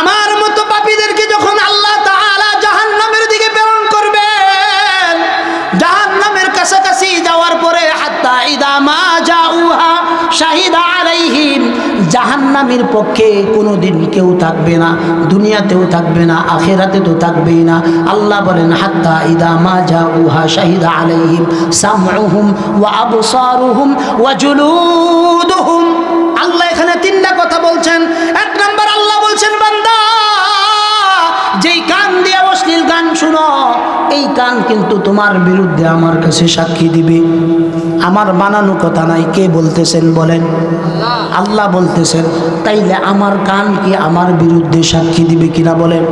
আমার মতো পাপীদেরকে যখন আল্লাহ তাআলা জাহান্নামের দিকে প্রেরণ করবেন, জাহান্নামের কাছাকাছি যাওয়ার পরে হাত্তা ইযা মা জাউহা শাহিদা আলাইহিম, জাহান্নামের পক্ষে কোনোদিন কেউ থাকবে না, দুনিয়াতেও থাকবে না, আখিরাতে তো থাকবেই না। আল্লাহ বলেন হাত্তা ইযা মা জাউহা শাহিদা আলাইহিম সামউহুম ওয়া আবসারুহুম ওয়া জুলুদুহুম। আল্লাহ এখানে 3টা কথা বলছেন। 1 নাম্বার আল্লাহ বলছেন বান্দা যেই কান দিয়ে অশ্লীল গান শুনো, এই কান কিন্তু তোমার বিরুদ্ধে আমার কাছে সাক্ষী দিবে। আমার বানানো কথা নাই, কে বলতেছেন বলেন? আল্লাহ বলতেছেন। তাইলে আমার কান কি আমার বিরুদ্ধে সাক্ষী দিবে কিনা বলেন?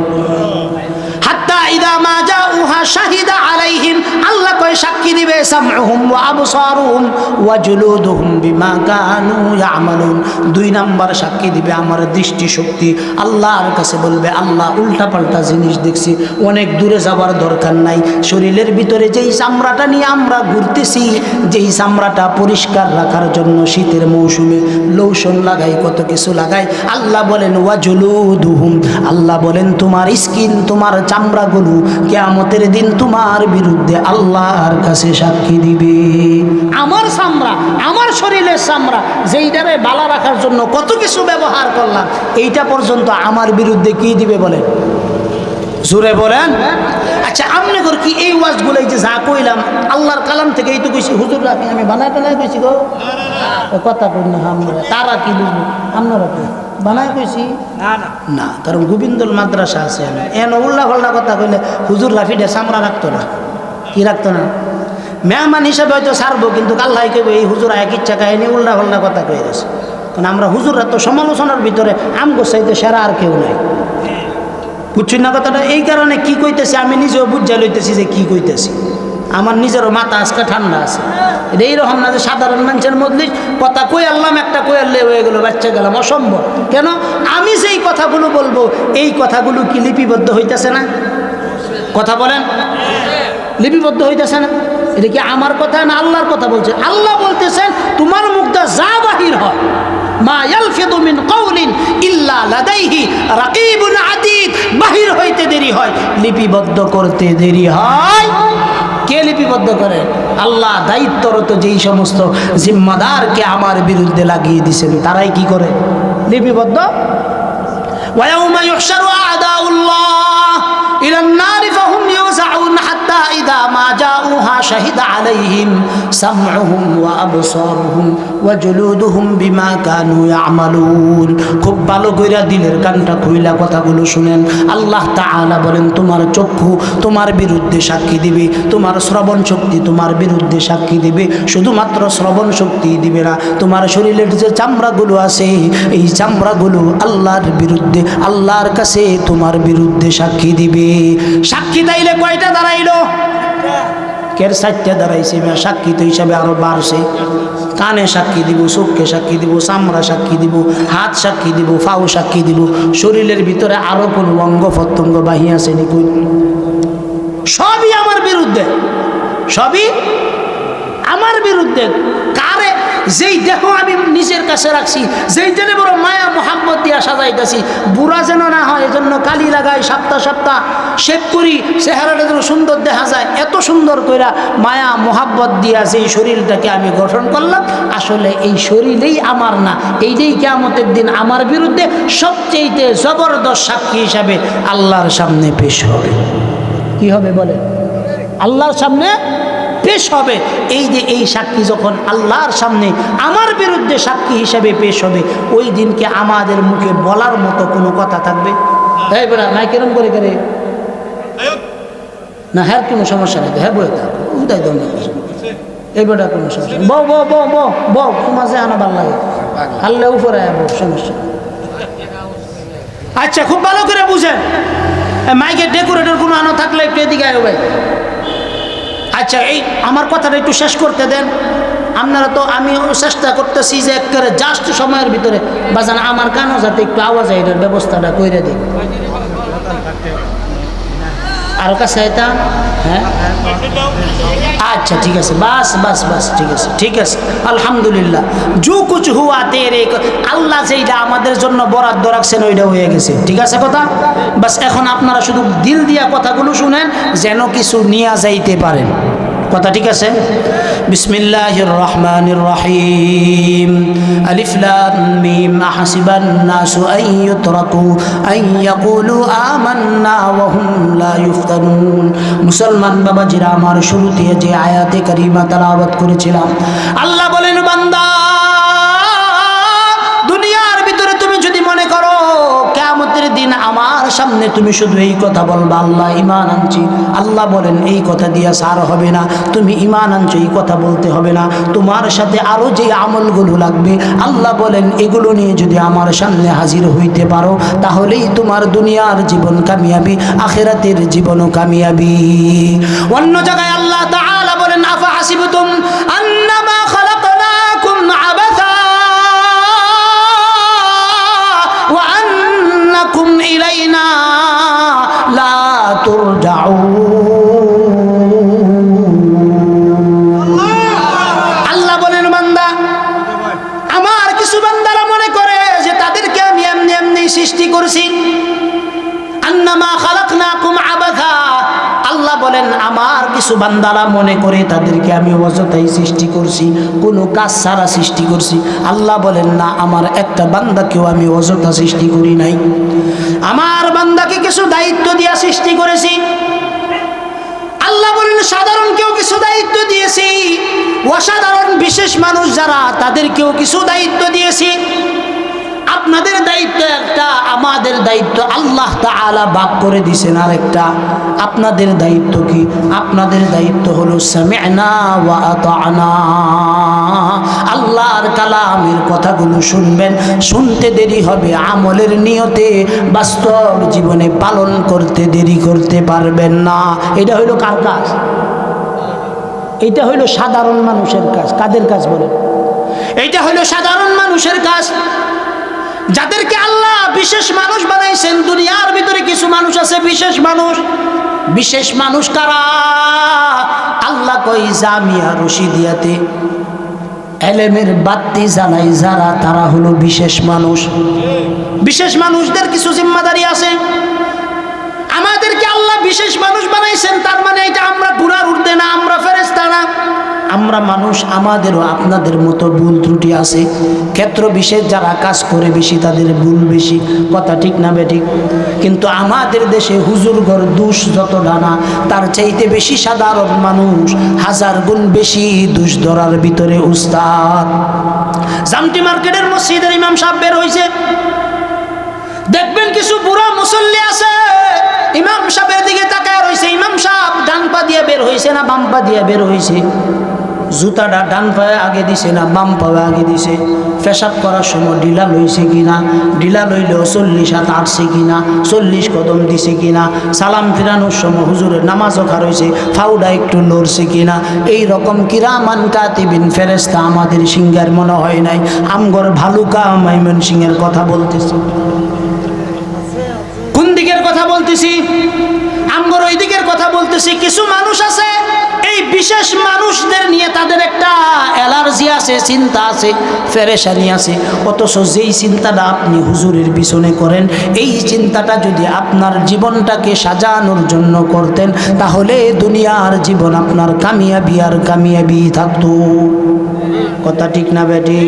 হাত্তা ইযা মা জাউহা শাহিদা আলাইহিম, আল্লাহ কয় সাক্ষী দিবে সামউহুম ওয়া আবসারুহুম ওয়া জুলুদুহুম বিমা কানু ইয়ামালুন। 2 নাম্বার সাক্ষী দিবে আমার দৃষ্টি শক্তি। আল্লাহর কাছে বলবে আল্লাহ উল্টাপাল্টা জিনিস দেখছি, অনেক দূরে যাবার দরকার নাই, শরীরের ভিতরে যেই চামড়াটা নিয়ে আমরা ঘুরতেছি, যেই চামড়াটা পরিষ্কার রাখার জন্য শীতের মৌসুমে লোশন লাগাই, কত কিছু লাগাই, আল্লাহ বলেন ওয়া জুলুদুহুম, আল্লাহ বলেন তোমার স্কিন, তোমার চামড়াগুলো কিয়ামতের দিন তোমার বিরুদ্ধে আল্লাহর কাছে সাক্ষী দিবে। আমার চামড়া, আমার শরীরের চামড়া, যেইটারে বালা রাখার জন্য কত কিছু ব্যবহার করলাম, এইটা পর্যন্ত আমার বিরুদ্ধে কি দিবে বলেন? জোরে বলেন। আচ্ছা আপনি কর কি এই ওয়াজগুলো যে যা কইলাম আল্লাহর কালাম থেকে এই তো কইছি, হুজুর রাখি আমি বানাই বানাই কইছি গো, কথা কই না আমরা, তারা কি বুঝবো? আপনারা কি বানাই কইছি? না, কারণ গোবিন্দল মাদ্রাসা আছে, এন উল্লা পাল্টা কথা কইলে হুজুর রাফিডে চামড়া রাখতো না। কি রাখতো না? মেহমান হিসাবে হয়তো ছাড়বো, কিন্তু আল্লাহ কইবে এই হুজুর এক ইচ্ছা কাহিনী উল্টা পাল্টা কথা কয়ে গেছে। কারণ আমরা হুজুররা তো সমালোচনার ভিতরে আমগো চাইতে সেরা আর কেউ নাই। বুঝছেন না কথাটা? এই কারণে কি কইতেছি আমি নিজেও বুঝা লইতেছি যে কি কইতেছি। আমার নিজেরও মাথা আজকে ঠান্ডা আছে। এটা এইরকম না যে সাধারণ মানুষের মজলিস কথা কই আল্লাম একটা কই আল্লে হয়ে গেল, বাচ্চা গেলাম, অসম্ভব। কেন? আমি যেই কথাগুলো বলবো এই কথাগুলো কি লিপিবদ্ধ হইতেছে না? কথা বলেন, লিপিবদ্ধ হইতেছে না? এটা কি আমার কথা না আল্লাহর কথা বলছে? আল্লাহ বলতেছেন তোমার মুখটা যা বাহির হয়, মা ইয়ালফিযু মিন কাউলিন ইল্লা লাদাইহি রাকিবুন আতীদ, বাহির হইতে দেরি হয়, লিপিবদ্ধ করতে দেরি হয়। কে লিপিবদ্ধ করে? আল্লাহ দায়িত্বরত যেই সমস্ত জিম্মাদারকে আমার বিরুদ্ধে লাগিয়ে দিয়েছেন তারাই কি করে? লিপিবদ্ধ। ওয়া ইয়াউমা ইউহশারু আ'দাউল্লাহ ইলান নারি ফাহুম ইউযাউন হাত্তা ইযা মা জাউহা শাহিদা আলাইহিম সামউহুম ওয়া আবসারুহুম ওয়া জুলুদুহুম বিমা কানু ইয়ামালুন। খুব ভালো কইরা দিলের কানটা খুইলা কথাগুলো শুনেন। আল্লাহ তাআলা বলেন তোমার চক্ষু তোমার বিরুদ্ধে সাক্ষী দিবে, তোমার শ্রবণ শক্তি তোমার বিরুদ্ধে সাক্ষী দিবে। শুধুমাত্র শ্রবণ শক্তি দিবে না, তোমার শরীরের যে চামড়াগুলো আছে এই চামড়াগুলো আল্লাহর বিরুদ্ধে, আল্লাহর কাছে তোমার বিরুদ্ধে সাক্ষী দিবে। সাক্ষী তাইলে কয়টা দাঁড়াইলো? কের 4টা দাঁড়াইছে। সাক্ষী তো হিসাবে আরো বাড়ছে। কানে সাক্ষী দিব, চোখকে সাক্ষী দিব, চামড়া সাক্ষী দিব, হাত সাক্ষী দিব, পাও সাক্ষী দিব। শরীরের ভিতরে আরো কোন অঙ্গ প্রত্যঙ্গ বাহি আছে নাকি? সবই আমার বিরুদ্ধে, সবই আমার বিরুদ্ধে। কারে যেই দেহ আমি নিজের কাছে রাখছি, যেই জন্য বড় মায়া মোহাম্মত দিয়া সাজাইতেছি, বুড়া যেন না হয় এজন্য কালি লাগাই, সপ্তাহ সপ্তাহ শেভ করি, চেহারাটা যেন সুন্দর দেখা যায়, এত সুন্দর কইরা মায়া মোহাব্বত দিয়া যেই শরীরটাকে আমি গঠন করলাম, আসলে এই শরীরেই আমার না। এইটাই কিয়ামতের দিন আমার বিরুদ্ধে সবচেয়ে জবরদস্ত সাক্ষী হিসাবে আল্লাহর সামনে পেশ হবে। কি হবে বলে? আল্লাহর সামনে পেশ হবে। এই যে এই সাক্ষী যখন আল্লাহর সামনে আমার বিরুদ্ধে সাক্ষী হিসাবে পেশ হবে, ওই দিনকে আমাদের মুখে বলার মতো কোনো কথা থাকবে? তাই বলা নাই কেরম করে করে না, হ্যাঁ কোনো সমস্যা নেই, হ্যাঁ বলে থাকবে উদয় দণ্ড এইবারটা কোনো সমস্যা নেই। বউ বউ বউ বউ বউ তোমার যে আনা ভাল লাগে, আল্লাহ উপরে বউ, সমস্যা। আচ্ছা খুব ভালো করে বুঝেন, মাইকের ডেকোরেটর কোনো আনো থাকলে একটু এদিকে আয় ভাই। আচ্ছা এই আমার কথাটা একটু শেষ করতে দেন। আপনারা তো, আমিও চেষ্টা করতেছি যে একেবারে জাস্ট সময়ের ভিতরে বাজান আমার কানও যাতে একটু আওয়াজ হয় এটার ব্যবস্থাটা করে দিই। আর কাছে এটা হ্যাঁ अच्छा ठीक है बस बस बस ठीक है ठीक है अल्हम्दुलिल्लाह जो कुछ हुआ तेरे আল্লাহ যেটা আমাদের জন্য বরাদ্দ রাখছেন ওইটা হয়ে গেছে ঠিক আছে কথা বাস এখন আপনারা শুধু দিল দিয়া কথাগুলো শুনেন যেন কিছু নিয়ে যাইতে পারেন কথা ঠিক আছে বিসমিল্লাহির রহমানির রহিম আলিফ লাম মিম আহসিবান নাসু আন ইউতরাকু আন ইয়াকুলু আমান্না ওয়া হুম লা ইফতানুন মুসলমান বাবাজিরা আমার শুরুতে যে আয়াতে কারিমা তেলাওয়াত করেছিলাম আল্লাহ বলেন বান্দা দুনিয়ার ভিতরে তুমি যদি মনে করো কিয়ামতের দিন আমার সামনে তুমি শুধু এই কথা বলবা আল্লাহ ঈমান আনছি আল্লাহ বলেন এই কথা দিয়া সার হবে না তুমি ঈমান আনছো এই কথা বলতে হবে না তোমার সাথে আরো যে আমলগুলো লাগবে আল্লাহ বলেন এগুলো নিয়ে যদি আমার সামনে হাজির হইতে পারো তাহলেই তোমার দুনিয়ার জীবন কামিয়াবি আখিরাতের জীবনও কামিয়াবি অন্য জায়গায় আল্লাহ তাআলা বলেন আফা হাসিবতুম আন্নামা খালাকনাকুম আবাথা ওয়া আন্নাকুম ইলাইনা লা তুরজাউন আল্লাহ বলেন বান্দা আমার কিছু বান্দারা মনে করে যে তাদেরকে আমি এমনি এমনি সৃষ্টি করেছি আন্নামা খালাকনাকুম আবাথা আল্লাহ বলেন আমার কিছু বান্দারা মনে করে তাদেরকে আমি অযথাই সৃষ্টি করছি কোনো কাজ ছাড়া সৃষ্টি করছি আল্লাহ বলেন না আমার একটা বান্দাকেও আমি অযথা সৃষ্টি করি নাই আমার বান্দাকে কিছু দায়িত্ব দিয়া সৃষ্টি করেছি আল্লাহ বলেন সাধারণ কেউ কিছু দায়িত্ব দিয়েছি অসাধারণ বিশেষ মানুষ যারা তাদেরকেও কিছু দায়িত্ব দিয়েছি আপনাদের দায়িত্ব একটা আমাদের দায়িত্ব আল্লাহ তাআলা ভাগ করে দিয়েছেন আরেকটা আপনাদের দায়িত্ব কি আপনাদের দায়িত্ব হলো সামি'না ওয়া আতা'না আল্লাহর কালামের কথাগুলো শুনবেন শুনতে দেরি হবে আমলের নিয়তে বাস্তব জীবনে পালন করতে দেরি করতে পারবেন না এটা হলো কার কাজ এটা হলো সাধারণ মানুষের কাজ কাদের কাজ বলেন এইটা হলো সাধারণ মানুষের কাজ যাদেরকে আল্লাহ বিশেষ মানুষ বানাইছেন দুনিয়ার ভিতরে কিছু মানুষ আছে বিশেষ মানুষ কারা আল্লাহ কই জামিয়া রশিদিয়াতে এলেমের বাতি জ্বালাই যারা তারা হলো বিশেষ মানুষদের কিছু জিম্মাদারি আছে আমাদেরকে আল্লাহ বিশেষ মানুষ বানাইছেন, তার মানে এটা আমরা ঘোড়ার ঊর্ধ্বে না, আমরা ফেরেশতা না, আমরা মানুষ। আমাদেরও আপনাদের মতো ভুল ত্রুটি আছে। ক্ষেত্র বিশেষ যারা কাজ করে বেশি তাদের ভুল বেশি, কথা ঠিক না বেঠিক? কিন্তু আমাদের দেশে হুজুর ঘর দুষ যত ডানা, তার চাইতে বেশি সাধারণ মানুষ হাজার গুণ বেশি দুষ ধরার ভিতরে উস্তাদ। জামটি মার্কেটের মসজিদের ইমাম সাহেব বের হয়েছে, দেখবেন কিছু বুড়া মুসল্লি আছে, ইমাম সাহেবের দিকে তাকায় রয়েছে। ইমাম সাহেব ডান পা দিয়ে বের হয়েছে না বাম পা দিয়ে বের হয়েছে? জুতাটা ডান পায়ে আগে দিছে না বাম পায়ে আগে দিছে? পেশাব করার সময় ঢিলা লইছে কিনা, ঢিলা লইলেও 40 হাত আটছে কিনা, 40 কদম দিছে কিনা, সালাম ফিরানোর সময় হুজুরের নামাজও খারইছে, ফাউডা একটু লড়ছে কিনা। এই রকম কিরামান কাতিবিন ফেরেশতা আমাদের সিঙ্গার মনে হয় নাই। আমগর ভালুকা মাইমন সিংয়ের কথা বলতেছি। কোন দিকের কথা বলতেছি? আমগর ওই দিকের কথা বলতেছি। কিছু মানুষ আছে, এই বিশেষ মানুষদের নিয়ে তাদের একটা অ্যালার্জি আছে, চিন্তা আছে, পেরেশানি আছে। অথচ যেই চিন্তাটা আপনি হুজুরের পিছনে করেন, এই চিন্তাটা যদি আপনার জীবনটাকে সাজানোর জন্য করতেন, তাহলে দুনিয়ার জীবন আপনার কামিয়াবি আর কামিয়াবি থাকতো। কথা ঠিক না বেটি?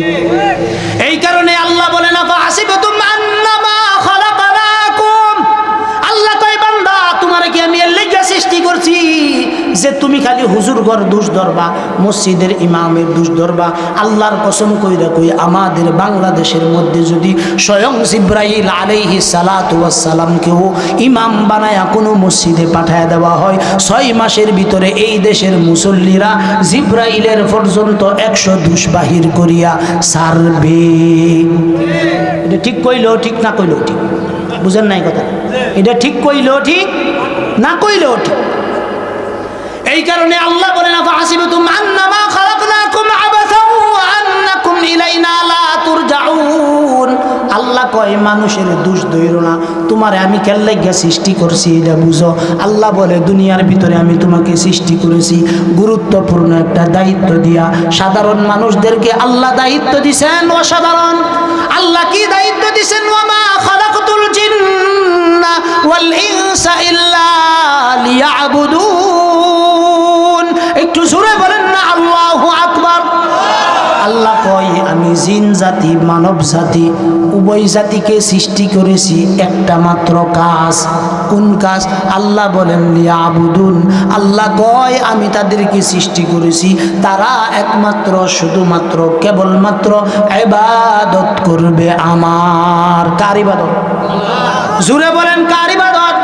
এই কারণে আল্লাহ বলেন আফা হাসিবতুম আন্নামা খালাকনাকুম, আল্লাহ কয় বান্দা তোমার কি আমি এর লাগা সৃষ্টি করছি যে তুমি খালি হুজুর ঘর দোষ ধরবা, মসজিদের ইমামের দোষ ধরবা? আল্লাহর কসম কইরা কই, আমাদের বাংলাদেশের মধ্যে যদি স্বয়ং জিব্রাইল আলাইহিস সালাতু ওয়াস সালামকেও ইমাম বানায়া কোনো মসজিদে পাঠায় দেওয়া হয়, 6 মাসের ভিতরে এই দেশের মুসল্লিরা জিব্রাইলের পর্যন্ত 100 দোষ বাহির করিয়া সারবে। এটা ঠিক কইলো ঠিক না কইলো ঠিক? বুঝেন নাই কথা? এটা ঠিক কইলো ঠিক না কইলো ঠিক? এই কারণে আল্লাহ বলেন আফা হাসিবতুম আন্নামা খালাকনাকুম আবাসাও ওয়া আন্নাকুম ইলাইনা লা তুরজাউন। আল্লাহ কয় মানুষের দোষ ধইরো না, তোমারে আমি কেন লাগা সৃষ্টি করছি এটা বুঝো। আল্লাহ বলে দুনিয়ার ভিতরে আমি তোমাকে সৃষ্টি করেছি গুরুত্বপূর্ণ একটা দায়িত্ব দিয়া। সাধারণ মানুষদেরকে আল্লাহ দায়িত্ব দিয়েছেন অসাধারণ। আল্লাহ কি দায়িত্ব দিয়েছেন? ওয়া মা খালাকতুল জিন্না ওয়াল ইনসা ইল্লা লিয়াবুদুন। একটু জোরে বলেন না আল্লাহু আকবার। আল্লাহ কয় আমি জিন জাতি মানব জাতি উভয় জাতিকে সৃষ্টি করেছি একটা মাত্র কাজ। কোন কাজ? আল্লাহ বলেন লিয়াবুদুন। আল্লাহ কয় আমি তাদেরকে সৃষ্টি করেছি তারা একমাত্র শুধুমাত্র কেবলমাত্র ইবাদত করবে আমার। কার ইবাদত? জোরে বলেন কার ইবাদত?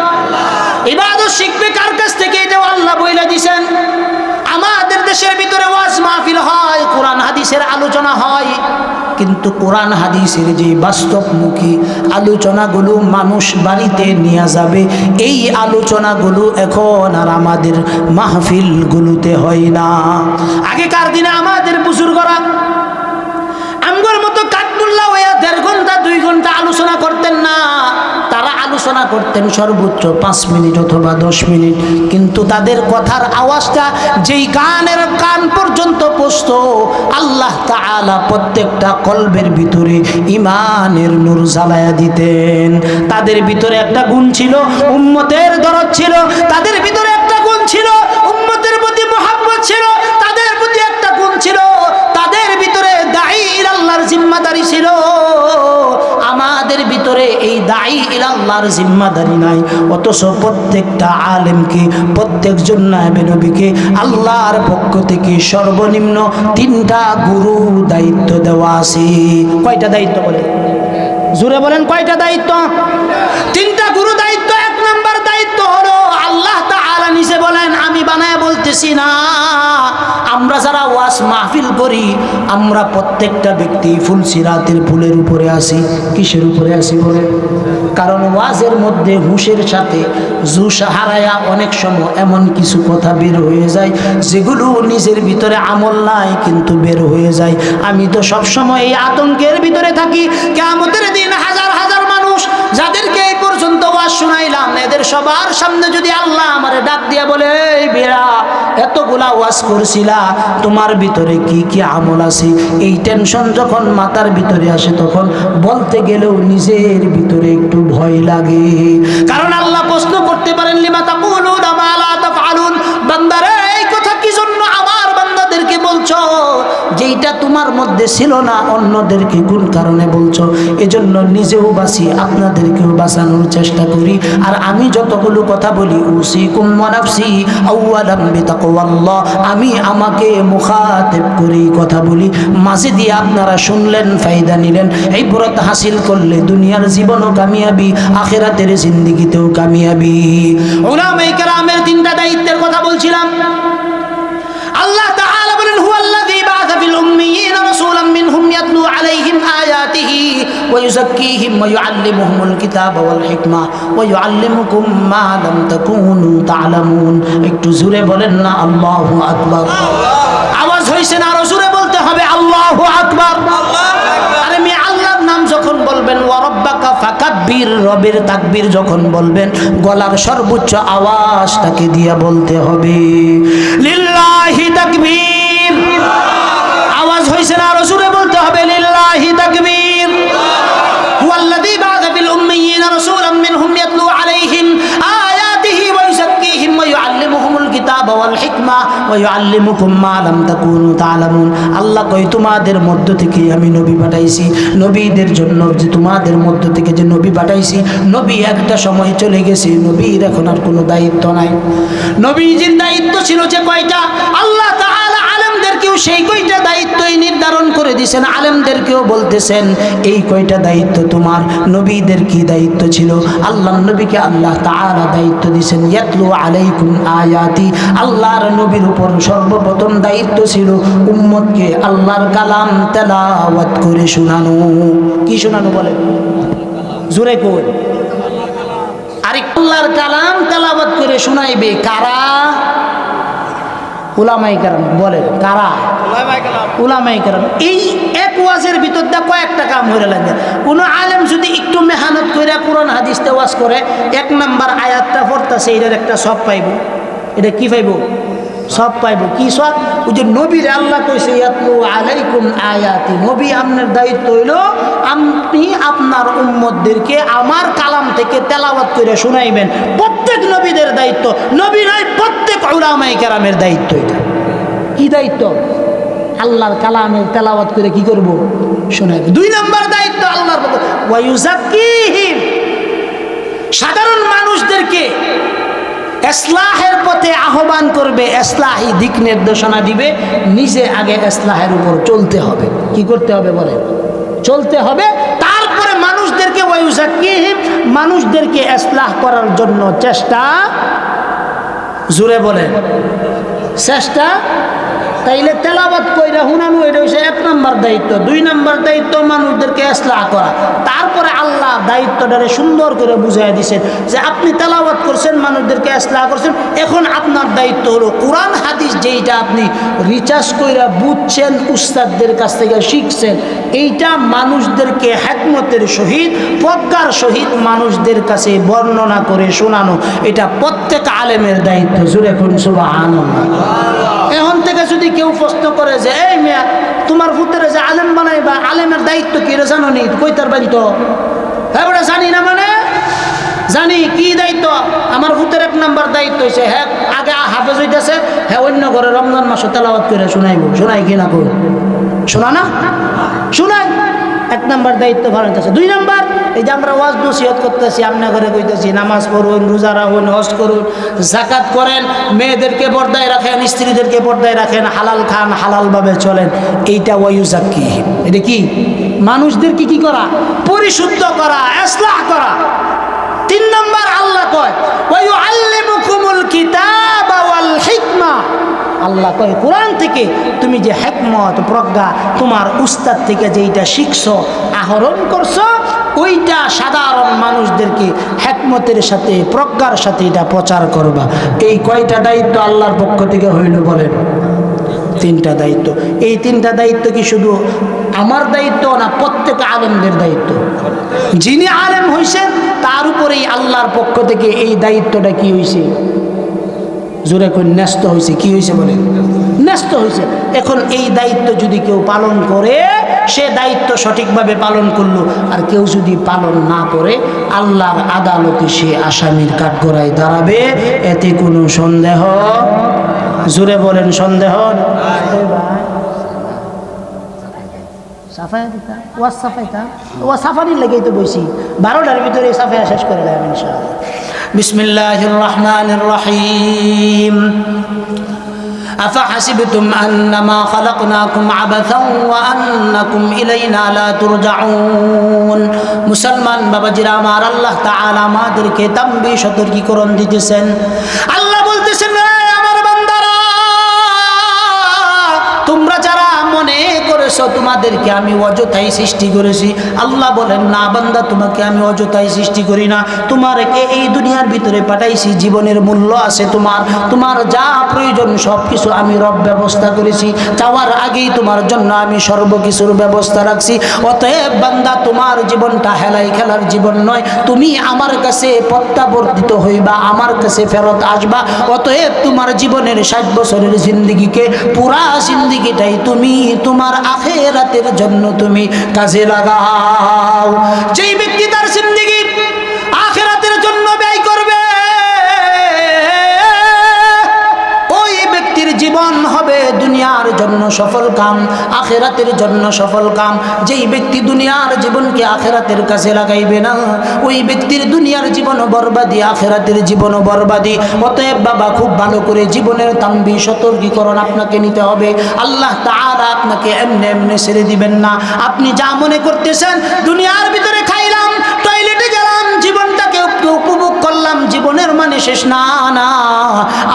ইবাদত শিখবে কার কাছ থেকে? এটাও আল্লাহ বইলা দিছেন। আমাদের দেশের ভিতরে ওয়াজ মাহফিল হয়, কোরআন হাদিসের আলোচনা হয়, কিন্তু কোরআন হাদিসের যে বাস্তবমুখী আলোচনাগুলো মানুষ বাড়িতে নিয়ে যাবে, এই আলোচনাগুলো এখন আর আমাদের মাহফিলগুলোতে হয় না। আগেকার দিনে আমাদের বুজুর্গরা আমগর মতো কাঠমুল্লা হইয়া 1.5 ঘন্টা 2 ঘন্টা আলোচনা করতেন না। তারা আলোচনা করতেন সর্বোচ্চ 5 মিনিট অথবা 10 মিনিট, কিন্তু তাদের কথার আওয়াজটা যেই কানের কান পর্যন্ত পৌঁছতো, আল্লাহ তাআলা প্রত্যেকটা কলবের ভিতরে ঈমানের নূর জ্বালায়া দিতেন। তাদের ভিতরে একটা গুণ ছিল, উম্মতের দরদ ছিল। তাদের ভিতরে একটা গুণ ছিল, উম্মতের প্রতি মুহাব্বত ছিল। তাদের প্রতি একটা গুণ ছিল, তাদের ভিতরে দাঈ ইলাল্লাহর জিম্মাদারি ছিল। আমাদের ভিতরে এই দাঈ ইলাল্লাহর জিম্মাদারি নাই। অথচ প্রত্যেকটা আলেমকে, প্রত্যেকজন নায়েবে নবীকে আল্লাহর পক্ষ থেকে সর্বনিম্ন 3টা গুরু দায়িত্ব দেওয়া আছে। কয়টা দায়িত্ব বলে? জোরে বলেন কয়টা দায়িত্ব? 3টা গুরু দায়িত্ব। 1 নাম্বার দায়িত্ব হলো আল্লাহ তাআলা নিজে বলেন, আমি বানায় বলতেছি না, আমরা যারা ওয়াজ মাহফিল করি আমরা প্রত্যেকটা ব্যক্তি ফুলসিরাতের ফুলের উপরে আসি। কিসের উপরে আসি বলে? কারণ ওয়াজের মধ্যে হুঁশের সাথে জুশ হারায়া অনেক সময় এমন কিছু কথা বের হয়ে যায় যেগুলো নিজের ভিতরে আমল নাই কিন্তু বের হয়ে যায়। আমি তো সবসময় এই আতঙ্কের ভিতরে থাকি, কিয়ামতের দিন হাজার হাজার মানুষ যাদেরকে এই পর্যন্ত ওয়াজ শুনাইলাম, এদের সবার সামনে যদি আল্লাহ আমারে ডাক দিয়া বলে, এই বেড়া এতগুলা ওয়াজ করছিলা, তোমার ভিতরে কি কি আমল আছে? এই টেনশন যখন মাথার ভিতরে আসে তখন বলতে গেলেও নিজের ভিতরে একটু ভয় লাগে। কারণ আল্লাহ প্রশ্ন করতে পারেন তোমার মধ্যে ছিল না, অন্যদেরকে কোন কারণে বলছো? এজন্য নিজেও বাঁচি, আপনাদেরকেও বাঁচানোর চেষ্টা করি। আর আমি যতগুলো কথা বলি, উসিকুম ওয়া নাফসি আওয়ালাম বিতাকওয়াল্লাহ, আমি আমাকে মুখাতেব করে কথা বলি। মাঝে দিয়ে আপনারা শুনলেন, ফায়দা নিলেন, এই ইবরত হাসিল করলে দুনিয়ার জীবনও কামিয়াবি, আখিরাতের জিন্দেগিতেও কামিয়াবি। উলামায়ে কেরামের তিনটা দায়িত্বের কথা বলছিলাম। আল্লাহ তাআলা বলেন, হুয়াল্লাযী বা'আসা ফিল উম্মিয়িনা রাসূলাম মিনহুম ইয়াতলু আলাইহিম আয়াতিহি ওয়া ইউযাক্কিহিম ওয়া ইউআল্লিমুহুমুল কিতাবা ওয়াল হিকমা ওয়া ইউআল্লিমুকুম মা লাম তাকুনু তা'লামুন। একটু জোরে বলেন না আল্লাহু আকবার। আওয়াজ হইছে না? আরো জোরে বলতে হবে আল্লাহু আকবার। আরে আমি আল্লাহর নাম যখন বলবেন, ওয়া রাব্বাকা ফাকাব্বির, রবের তাকবীর যখন বলবেন, গলার সর্বোচ্চ আওয়াজটাকে দিয়ে বলতে হবে লিল্লাহি তাকবীর। আওয়াজ হইছে না? আরো জোরে বলতে হবে লিল্লাহি তাকবীর। হুয়াল্লাযী বা'আসা ফিল উম্মিয়িনা রাসূলাম মিনহুম ইয়াতলু আলাইহিম আয়াতিহি ওয়া ইউযাক্কিহিম ওয়া ইউআল্লিমুহুমুল কিতাবা ওয়াল হিকমা ওয়া ইউআল্লিমুকুম মা লাম তাকুনু তা'লামুন। আল্লাহ কয়, তোমাদের মধ্য থেকে আমি নবী পাঠাইছি। নবীদের জন্য যে তোমাদের মধ্য থেকে যে নবী পাঠাইছি, নবী একটা সময় চলে গেছে, নবীর এখন আর কোনো দায়িত্ব নাই। নবীজির দায়িত্ব ছিল যে কয়টা, আল্লাহ তাআলা আলেমদেরকেও সেই কয়টা দায়িত্বই নির্ধারণ করে দিয়েছেন। আলেমদেরকেও বলতেছেন এই কয়টা দায়িত্ব তোমার। নবীদের কি দায়িত্ব ছিল? আল্লাহর নবীকে আল্লাহ তাআলা দায়িত্ব দিয়েছেন ইয়াতলু আলাইকুম আয়াতি। আল্লাহর নবীর উপর সর্বপ্রথম দায়িত্ব ছিল উম্মতকে আল্লাহর কালাম তেলাওয়াত করে শোনানো। কি শোনানো বলে? জোরে কই। আরে আল্লাহর কালাম তেলাওয়াত করে শোনাইবে কারা? উলামায়ে কেরাম। বলে কারা? উলামায়ে কেরাম। এই এক ওয়াজের ভিতর দিয়ে কয়েকটা কাম হয়ে লাগে। কোনো আলেম যদি একটু মেহনত করে কোরআন হাদিসতে ওয়াজ করে, এক নাম্বার আয়াতটা পড়তেছে, এটার একটা সব পাইব। এটা কি পাইব? সব পাইব। কি সব? ওই যে নবীর আল্লাহ কইছে ইয়াতলু আলাইকুম আয়াতি। নবী আপনার দায়িত্ব হইল আপনি আপনার উম্মতদেরকে আমার কালাম থেকে তেলাওয়াত করে শুনাইবেন। প্রত্যেক নবীদের দায়িত্ব, নবী নয়, প্রত্যেক উলামায়ে কেরামের দায়িত্ব। এটা কি দায়িত্ব? আল্লাহর কালামের তেলাওয়াত করে কি করব? শোনাইব। দুই নম্বর দায়িত্ব আল্লাহর পক্ষ, ওয়া ইউযাক্কিহিম, সাধারণ মানুষদেরকে ইসলাহের পথে আহ্বান করবে, ইসলাহি দিক নির্দেশনা দিবে। নিজে আগে ইসলাহের উপর চলতে হবে। কি করতে হবে বলে? চলতে হবে। তারপরে মানুষদেরকে ওয়া ইউযাক্কিহিম, মানুষদেরকে ইসলাহ করার জন্য চেষ্টা, জোরে বলেন চেষ্টা। তাইলে তেলাওয়াত কইরা হুনানো এটা হইছে এক নাম্বার দায়িত্ব। দুই নাম্বার দায়িত্ব মানুষদেরকে ইসলাহ করা। তারপরে আল্লাহ দায়িত্বটারে সুন্দর করে বুঝাই দিয়েছেন যে আপনি তেলাওয়াত করছেন, মানুষদেরকে ইসলাহ করছেন, এখন আপনার দায়িত্ব হলো কোরআন হাদিস যেইটা আপনি রিসার্চ কইরা বুঝছেন, উস্তাদদের কাছ থেকে শিখছেন, এইটা মানুষদেরকে হিকমতের সহিত, প্রজ্ঞার সহিত মানুষদের কাছে বর্ণনা করে শোনানো। এটা প্রত্যেক আলেমের দায়িত্ব। জোরে কোন সুবহানাল্লাহ। এখন থেকে যদি কেউ প্রশ্ন করে যে এই মিয়া তোমার পুত্রে যে আলেম বানাইবা, আলেমের দায়িত্ব কি রে জানো নি? কই তার বাড়ি তো হ্যাঁ বলে জানি না, মানে জানি কি দায়িত্ব। আমার পুত্রের এক নাম্বার দায়িত্ব হয়েছে, হ্যাঁ আগে হাফেজ হইতেছে, হ্যাঁ অন্য ঘরে রমজান মাসে তেলাওয়াত করে শোনাইব। শোনাই কি না? কই শোনা না? শোনাই। এক নাম্বার দায়িত্ব ভালো হইতেছে। দুই নাম্বার, এই যে আমরা ওয়াজ নসিহত করতেছি, আপনার ঘরে কইতেছি নামাজ পড়ুন, রোজা রাখুন, হজ করুন, যাকাত করেন, মেয়েদেরকে পর্দায় রাখেন, স্ত্রীদেরকে পর্দায় রাখেন, হালাল খান, হালালভাবে চলেন। এইটা ওয়া ইউযাক্কিহিম। এটা কি? মানুষদেরকে কি করা? পরিশুদ্ধ করা, ইসলাহ করা। তিন নম্বর আল্লাহ কয় ওয়া ইউআল্লিমুকুমুল কিতাবা ওয়াল হিকমা। আল্লাহ কয় কোরআন থেকে তুমি যে হিকমত, প্রজ্ঞা তোমার উস্তাদ থেকে যেইটা শিখছো, আহরণ করছো, ওইটা সাধারণ মানুষদেরকে হিকমতের সাথে, প্রজ্ঞার সাথে এটা প্রচার করবা। এই কয়টা দায়িত্ব আল্লাহর পক্ষ থেকে হইল বলেন? তিনটা দায়িত্ব। এই তিনটা দায়িত্ব কি শুধু আমার দায়িত্ব না, প্রত্যেক আলেমদের দায়িত্ব। যিনি আলেম হইছেন তার উপরেই আল্লাহর পক্ষ থেকে এই দায়িত্বটা কি হইছে? জোরে কই ন্যস্ত হয়েছে। কি হয়েছে বলেন? ন্যস্ত হয়েছে। এখন এই দায়িত্ব যদি কেউ পালন করে, সে দায়িত্ব সঠিকভাবে পালন করলো। আর কেউ যদি পালন না করে, আল্লাহর আদালতে সে আসামির কাঠগড়ায় দাঁড়াবে। এতে কোনো সন্দেহ, জোরে বলেন সন্দেহ। সাফায়া দিতা ওয়াজ সাফাইতা ওয়াজ সাফানির লেগেই তো বইছি 12টার ভিতরে সাফায়া শেষ করে দেয় ইনশাআল্লাহ। বিসমিল্লাহির রহমানির রহিম। أفحسبتم أنما خلقناكم عبثا وأنكم إلينا لا ترجعون। মুসলমান বাবাজিরা আমার, আল্লাহ তাআলা আমাদেরকে তানবীহ সতর্কীকরণ দিতেছেন। আল্লাহ বলতেছেন, আমার বান্দারা, তোমরা যারা মনে করেছো তোমাদেরকে আমি অযথাই সৃষ্টি করেছি, আল্লাহ বলেন না বান্দা, তোমাকে আমি অযথাই সৃষ্টি করি না। তোমারকে এই দুনিয়ার ভিতরে পাঠাইছি, জীবনের মূল্য আছে তোমার যা প্রয়োজন সব কিছু আমি রব ব্যবস্থা করেছি। যাওয়ার আগেই তোমার জন্য আমি সর্বকিছুর ব্যবস্থা রাখছি। অতএব বান্দা, তোমার জীবনটা হেলাই খেলার জীবন নয়। তুমি আমার কাছে প্রত্যাবর্তিত হইবা, আমার কাছে ফেরত আসবা। অতএব তোমার জীবনের 60 বছরের জিন্দেগিকে, পুরা জিন্দেগিটাই তুমি তোমার আখিরাতের জন্য তুমি কাজে লাগাও। যেই ব্যক্তি তার জিন্দেগি আখিরাতের জন্য ব্যয় করবে, ওই ব্যক্তির জীবন হবে দুনিয়ার জন্য সফল কাম, আখিরাতের জন্য সফল কাম। যেই ব্যক্তি দুনিয়ার জীবনকে আখিরাতের কাছে লাগাইবে না, ওই ব্যক্তির দুনিয়ার জীবন বরবাদি, আখিরাতের জীবন বরবাদি। অতএব বাবা, খুব ভালো করে জীবনের তানবীহ সতর্কীকরণ আপনাকে নিতে হবে। আল্লাহ তাআলা আপনাকে এমনি এমনি ছেড়ে দিবেন না। আপনি যা মনে করতেছেন দুনিয়ার ভিতরে খাইলাম, টয়লেটে গেলাম, জীবনটাকে উপভোগ করলাম, জীবনের মানে শেষ না। না,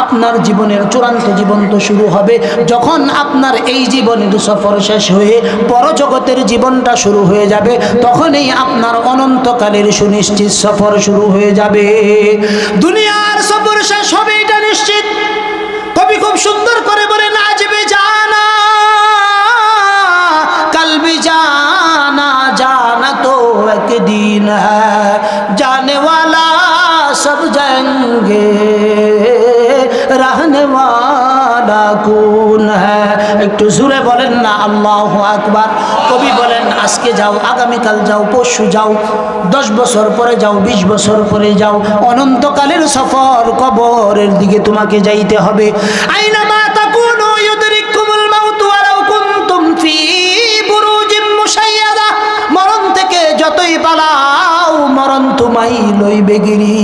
আপনার জীবনের চূড়ান্ত জীবন তো শুরু হবে যখন আপনার এই জীবনের সফর শেষ হয়ে পরজগতের জীবনটা শুরু হয়ে যাবে। তখনই আপনার অনন্তকালের সুনিশ্চিত সফর শুরু হয়ে যাবে। দুনিয়ার সফর শেষ হবে এটা নিশ্চিত। কবি খুব সুন্দর করে বলেন, আজবে জানা কল ভি জানা, জানা তো একদিন হ্যায়, জানে ওয়ালা সব जाएंगे, रहने वाला कौन है। একটু জোরে বলেন না আল্লাহু আকবার। কবি বলেন, আজকে যাও, আগামীকাল যাও, পরশু যাও, 10 বছর পরে যাও, 20 বছর পরে যাও, অনন্তকালের সফর কবরের দিকে তোমাকে যাইতে হবে। আইনা মা তাকুনু ইউদরিকুমুল মাউত ওয়ালাউ কুনতুম ফি বুরুজিম মুশাইয়াদা। মরণ থেকে যতই পালাও, মরণ তোমায় লইবে গিরি।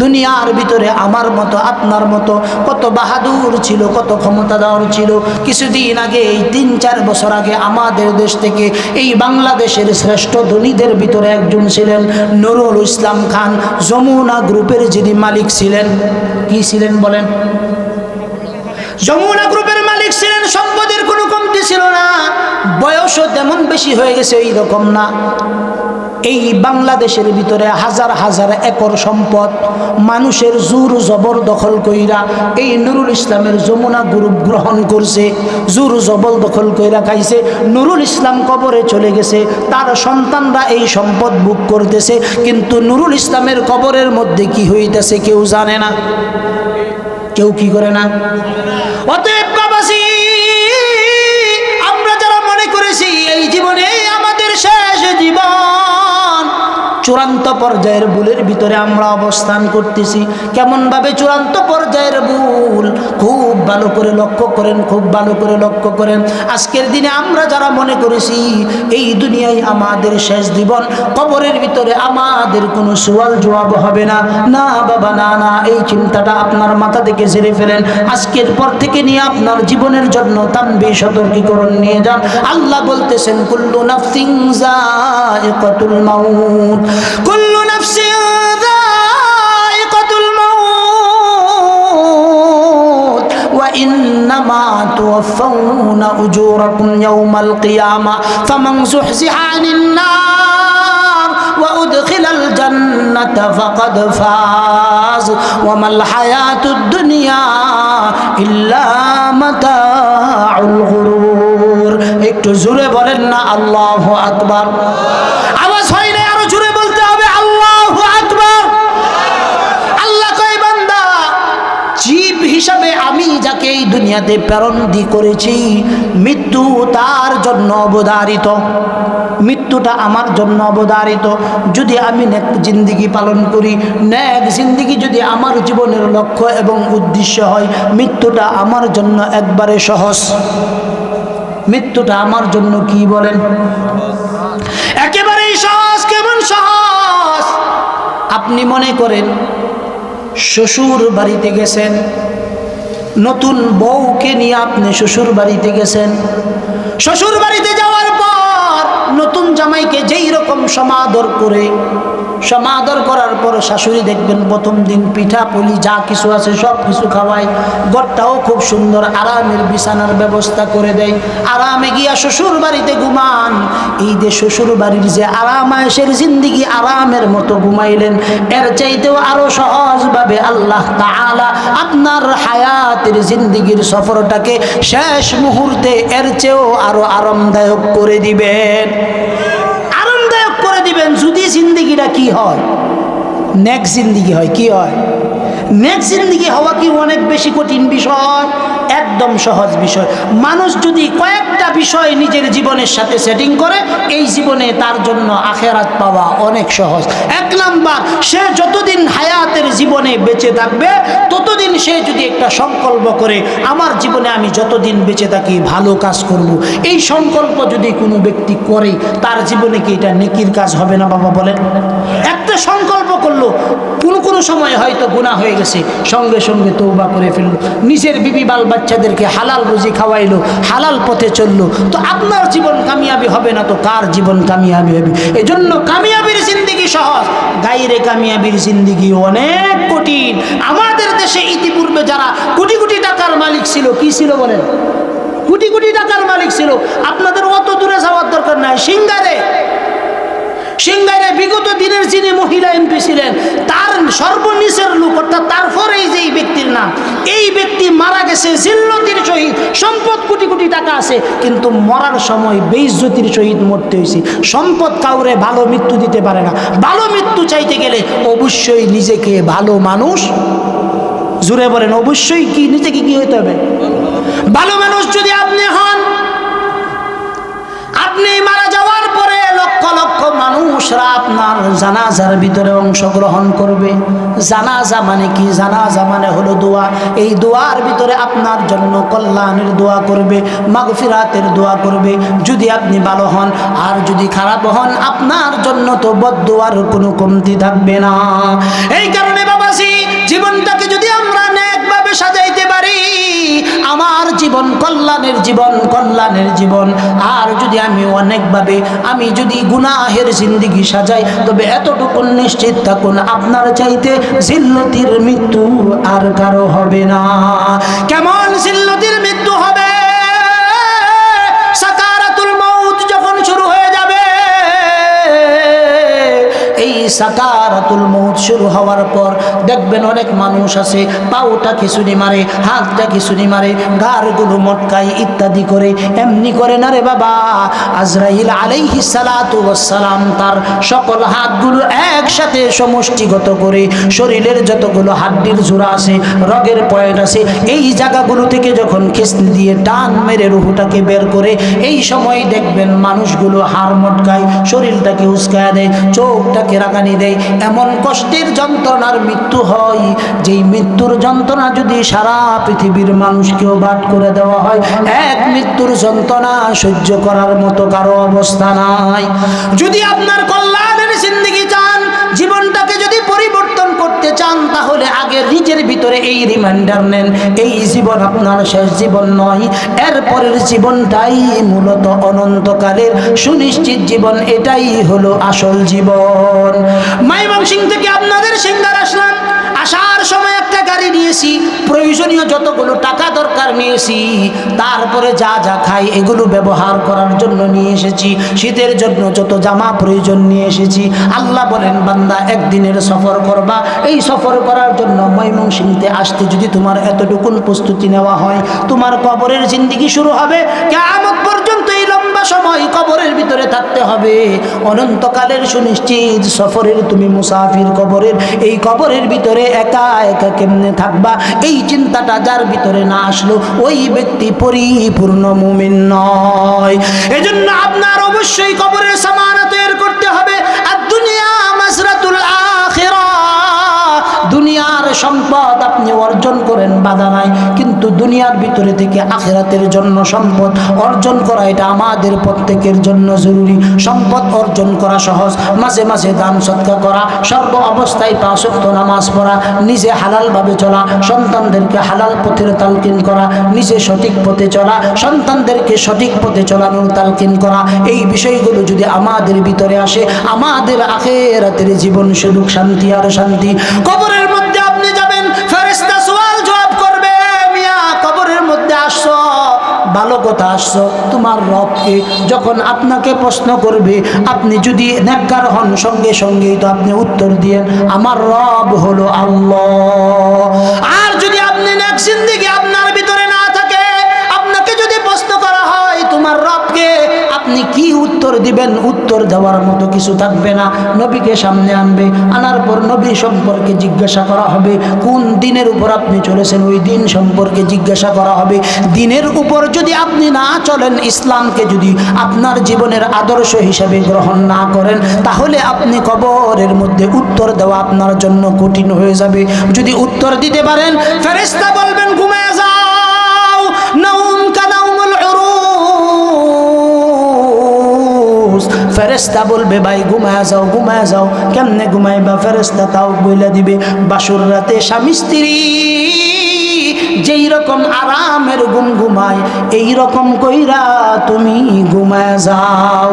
দুনিয়ার ভিতরে আমার মতো আপনার মতো কত বাহাদুর ছিল, কত ক্ষমতাধর ছিল। কিছুদিন আগে, এই 3-4 বছর আগে আমাদের দেশ থেকে এই বাংলাদেশের শ্রেষ্ঠ ধনীদের ভিতরে একজন ছিলেন নুরুল ইসলাম খান। যমুনা গ্রুপের যিনি মালিক ছিলেন, কি ছিলেন বলেন? যমুনা গ্রুপের মালিক ছিলেন। সম্পদের কোনো কমতি ছিল না, বয়সও তেমন বেশি হয়ে গেছে এই রকম না। এই বাংলাদেশের ভিতরে হাজার হাজার একর সম্পদ মানুষের জোর জবর দখল কইরা এই নুরুল ইসলামের যমুনা গ্রুপ গ্রহণ করছে, জোর জবর দখল কইরা খাইছে। নুরুল ইসলাম কবরে চলে গেছে, তার সন্তানরা এই সম্পদ ভোগ করতেছে, কিন্তু নুরুল ইসলামের কবরের মধ্যে কি হইতেছে কেউ জানে না, কেউ কি করে না। অতএব বাবাজি, আমরা যারা মনে করেছি এই জীবনে আমাদের শেষ জীবন, চূড়ান্ত পর্যায়ের ভুলের ভিতরে আমরা অবস্থান করতেছি। কেমন ভাবে চূড়ান্ত পর্যায়ের ভুল? খুব ভালো করে লক্ষ্য করেন, খুব ভালো করে লক্ষ্য করেন। আজকের দিনে আমরা যারা মনে করেছি এই দুনিয়ায় আমাদের শেষ জীবন, কবরের ভিতরে আমাদের কোনো সওয়াল জবাব হবে না, না বাবা, না না, এই চিন্তাটা আপনার মাথা থেকে ঝেড়ে ফেলেন। আজকের পর থেকে নিয়ে আপনার জীবনের জন্য তানবীহ সতর্কীকরণ নিয়ে যান। আল্লাহ বলতেছেন, কুল্লু নাফসিন যায়িকাতুল মাউত, কুল্লু নাফসিন যায়িকাতুল মাউত ওয়া ইন্নামা তুওয়াফাউনা উজুরাকুম ইয়াওমাল কিয়ামা ফামান যুহজিহা আনিন নার ওয়া উদখিলাল জান্নাতা ফাকাদ ফাজ ওয়া মাল হায়াতুদ দুনিয়া ইল্লা মাতাউল গুরুর। একটু জোরে বলেন না আল্লাহু আকবার। আওয়াজ হয় না, আরো জোরে বলতে হবে আল্লাহু আকবার। আল্লাহ কয়, বান্দা, জীব হিসাবে আমি যাকে এই দুনিয়াতে প্রেরণ করেছি, মৃত্যু তার জন্য অবধারিত, মৃত্যুটা আমার জন্য অবধারিত। যদি আমি নেক জিন্দেগি পালন করি, নেক জিন্দেগি যদি আমার জীবনের লক্ষ্য এবং উদ্দেশ্য হয়, মৃত্যুটা আমার জন্য একবারে সহজ। মৃত্যুটা আমার জন্য কি বলেন? একেবারেই সহজ। কেমন সহজ? আপনি মনে করেন শ্বশুর বাড়িতে গেছেন, নতুন বউকে নিয়ে আপনি শ্বশুর বাড়িতে গেছেন। শ্বশুর বাড়িতে যাওয়ার পর নতুন জামাইকে যেই রকম সমাদর করে, সমাদর করার পর শাশুড়ি দেখবেন প্রথম দিন পিঠা পুলি যা কিছু আছে সব কিছু খাওয়ায়, ঘরটাও খুব সুন্দর আরামের বিছানার ব্যবস্থা করে দেয়। আরামে গিয়া শ্বশুর বাড়িতে ঘুমান। এই যে শ্বশুর বাড়ির যে আরাম আয়েশের জিন্দিগি আরামের মতো ঘুমাইলেন, এর চাইতেও আরো সহজভাবে আল্লাহ তাআলা আপনার হায়াতের জিন্দিগির সফরটাকে শেষ মুহূর্তে এর চেয়েও আরো আরামদায়ক করে দিবেন। আরামদায়ক করে দিবেন যদি জিন্দিগিটা কি হয়? নেক্সট জিন্দিগি হয়। কি হয়? নেক্সট জিন্দিগি হওয়া কি অনেক বেশি কঠিন বিষয়? একদম সহজ বিষয়। মানুষ যদি কয়েকটা বিষয় নিজের জীবনের সাথে সেটিং করে, এই জীবনে তার জন্য আখেরাত পাওয়া অনেক সহজ। এক নাম্বার, সে যতদিন হায়াতের জীবনে বেঁচে থাকবে ততদিন সে যদি একটা সংকল্প করে আমার জীবনে আমি যতদিন বেঁচে থাকি ভালো কাজ করব, এই সংকল্প যদি কোনো ব্যক্তি করে তার জীবনে কি এটা নেকির কাজ হবে না বাবা বলেন? একটা সংকল্প করলো, কোনো সময় হয়তো গুনাহ হয়ে গেছে, সঙ্গে সঙ্গে তওবা করে ফেললো, নিজের বিবি বাল বাচ্চাদেরকে হালাল রুজি খাওয়াইলো, হালাল পথে চললো, তো আপনার জীবন কামিয়াবি হবে না তো কার জীবন কামিয়াবি হবে? এজন্য কামিয়াবির জিন্দিগি সহজ, গায়রে কামিয়াবির জিন্দিগি অনেক কঠিন। আমাদের দেশে ইতিপূর্বে যারা কোটি কোটি টাকার মালিক ছিল, কি ছিল বলেন? কোটি কোটি টাকার মালিক ছিল। আপনাদের অত দূরে যাওয়ার দরকার নাই। সিঙ্গারে বিগত দিনের যিনি মহিলা এমপি ছিলেন, তার সর্বনিচের লোক, অর্থাৎ তারপরেই যেই ব্যক্তির নাম, এই ব্যক্তি মারা গেছে জিল্লতির সহিত, সম্পদ কোটি কোটি টাকা আছে, কিন্তু মরার সময় বেইজ্জতির সহিত মরতে হয়েছে। সম্পদ কাউরে ভালো মৃত্যু দিতে পারে না। ভালো মৃত্যু চাইতে গেলে অবশ্যই নিজেকে ভালো মানুষ, জুড়ে বলেন অবশ্যই কি নিজেকে কি হতে হবে? ভালো মানুষ যদি আপনি হন, আপনি মারা যাওয়ার পরে লক্ষ লক্ষ মানুষরা আপনার জানাজার ভিতরে অংশগ্রহণ করবে। জানাজা মানে কি? জানাজা মানে হলো দোয়া। এই দোয়ার ভিতরে আপনার জন্য কল্যাণের দোয়া করবে, মাগফিরাতের দোয়া করবে যদি আপনি ভালো হন। আর যদি খারাপ হন আপনার জন্য তো বদদোয়ার কোনো কমতি থাকবে না। এই কারণে বাবাজি, জীবনটাকে যদি আমরা নেকভাবে সাজাইতে পারি, আমার জীবন কল্যাণের জীবন, কল্যাণের জীবন। আর যদি আমি অনেকভাবে আমি যদি গুনাহের জিন্দিগি সাজাই, তবে এতটুকু নিশ্চিত থাকুন আপনার চাইতে জিল্লতির মৃত্যু আর কারো হবে না। কেমন জিল্লতির মৃত্যু হবে? সাকারাতুল মউত যখন শুরু হয়ে যাবে, এই সাকারাতুল মউত শুরু হওয়ার পর দেখবেন অনেক মানুষ আছে পাউটা খিচুড়ি মারে, হাতটা খিচুড়ি মারে, গাড়গুলো মটকায় ইত্যাদি করে। এমনি করে না রে বাবা। আজরাইল আলাইহিস সালাতু ওয়াস সালাম তার সকল হাতগুলো একসাথে সমষ্টিগত করে শরীরের যতগুলো হাড্ডির জোড়া আছে, রগের পয়েন্ট আছে, এই জায়গাগুলো থেকে যখন খিঁচনি দিয়ে টান মেরে রুহটাকে বের করে, এই সময় দেখবেন মানুষগুলো হাড় মটকায়, শরীরটাকে উস্কায়া দেয়, চোখটাকে রাগানি দেয়। এমন কষ্টের যন্ত্রণার মৃত্যু হয়, যেই মৃত্যুর যন্ত্রণা যদি সারা পৃথিবীর মানুষকেও বাদ করে দেওয়া হয়, এক মৃত্যুর যন্ত্রণা সহ্য করার মতো কারো অবস্থা নাই। যদি আপনার কল্যাণের জিন্দেগি চান, জীবনটাকে যদি পরিবর্তন করতে চান, তাহলে আগে নিজের ভিতরে এই রিমাইন্ডার নেন, এই জীবন আপনার শেষ জীবন নয়, এরপরের জীবনটাই মূলত অনন্তকালের সুনিশ্চিত জীবন, এটাই হলো আসল জীবন। ময়মনসিংহ থেকে আপনাদের সিঙ্গার আসলাম, আসার সময় একটা গাড়ি নিয়েছি, প্রয়োজনীয় যতগুলো টাকা দরকার নিয়েছি, তারপরে যা যা খাই এগুলো ব্যবহার করার জন্য নিয়ে এসেছি, শীতের জন্য যত জামা প্রয়োজন নিয়ে এসেছি। আল্লাহ বলেন, বান্দা একদিনের সফর করবা, এই সফর করার জন্য ময়মনসিংহতে আসতে যদি তোমার এতটুকুন প্রস্তুতি নেওয়া হয়, তোমার কবরের জিন্দেগি শুরু হবে কিয়ামত পর্যন্ত এই লম্বা সময় কবরের ভিতরে থাকতে হবে। অনন্তকালের সুনিশ্চিত সফরের তুমি মুসাফির কবরের, এই কবরের ভিতরে একা একা কেমনে থাকবা, এই চিন্তাটা যার ভিতরে না আসলো ওই ব্যক্তি পরিপূর্ণ মুমিন নয়। এজন্য আপনার অবশ্যই কবরের সামানা তৈরি করতে হবে। আর দুনিয়া মাসরাতুল আখিরা, দুনিয়ার সম্পদ আপনি অর্জন করেন বাধা নাই, কিন্তু কিন্তু দুনিয়ার ভিতরে থেকে আখিরাতের জন্য সম্পদ অর্জন করা এটা আমাদের প্রত্যেকের জন্য জরুরি। সম্পদ অর্জন করা সহজ, মাঝে মাঝে দান সৎকা করা, সর্ব অবস্থায় 5 ওয়াক্ত নামাজ পড়া, নিজে হালালভাবে চলা, সন্তানদেরকে হালাল পথের তালকিন করা, নিজে সঠিক পথে চলা, সন্তানদেরকে সঠিক পথে চলানোর তালকিন করা, এই বিষয়গুলো যদি আমাদের ভিতরে আসে, আমাদের আখিরাতের জীবন শুধু শান্তি আর শান্তি। কবরের মধ্যে আপনি যাবেন, ফেরেশতা সওয়াল জবাব করবে, মিয়া কবরের মধ্যে আসছো, ভালো কথা আসছো, তোমার রবকে যখন আপনাকে প্রশ্ন করবে, আপনি যদি নেককার হন সঙ্গে সঙ্গেই তো আপনি উত্তর দিয়েন আমার রব হলো আল্লাহ। আর যদি আপনি নেক জিন্দেগি আপনার ভিতরে না থাকে, আপনাকে যদি প্রশ্ন করা হয় তোমার রবকে, আপনি কি উত্তর দিবেন? উত্তর দেওয়ার মতো কিছু থাকবে না। নবীকে সামনে আনবে, আনার পর নবী সম্পর্কে জিজ্ঞাসা করা হবে, কোন দিনের উপর আপনি চলেছেন ওই দিন সম্পর্কে জিজ্ঞাসা করা হবে। দিনের উপর যদি আপনি না চলেন, ইসলামকে যদি আপনার জীবনের আদর্শ হিসাবে গ্রহণ না করেন, তাহলে আপনি কবরের মধ্যে উত্তর দেওয়া আপনার জন্য কঠিন হয়ে যাবে। যদি উত্তর দিতে পারেন, ফেরেশতা বলবেন ঘুমিয়ে যাও, নাউম কানাউমুল উরুস। ফেরেশতা বলবে ভাই ঘুমায়া যাও, ঘুমায়া যাও। কেমনে ঘুমাইবা? ফেরেশতা তাও বইলা দিবে, বাসুর রাতে স্বামী স্ত্রী যেই রকম আরামের ঘুম ঘুমায়, এই রকম কইরা তুমি ঘুমায়া যাও।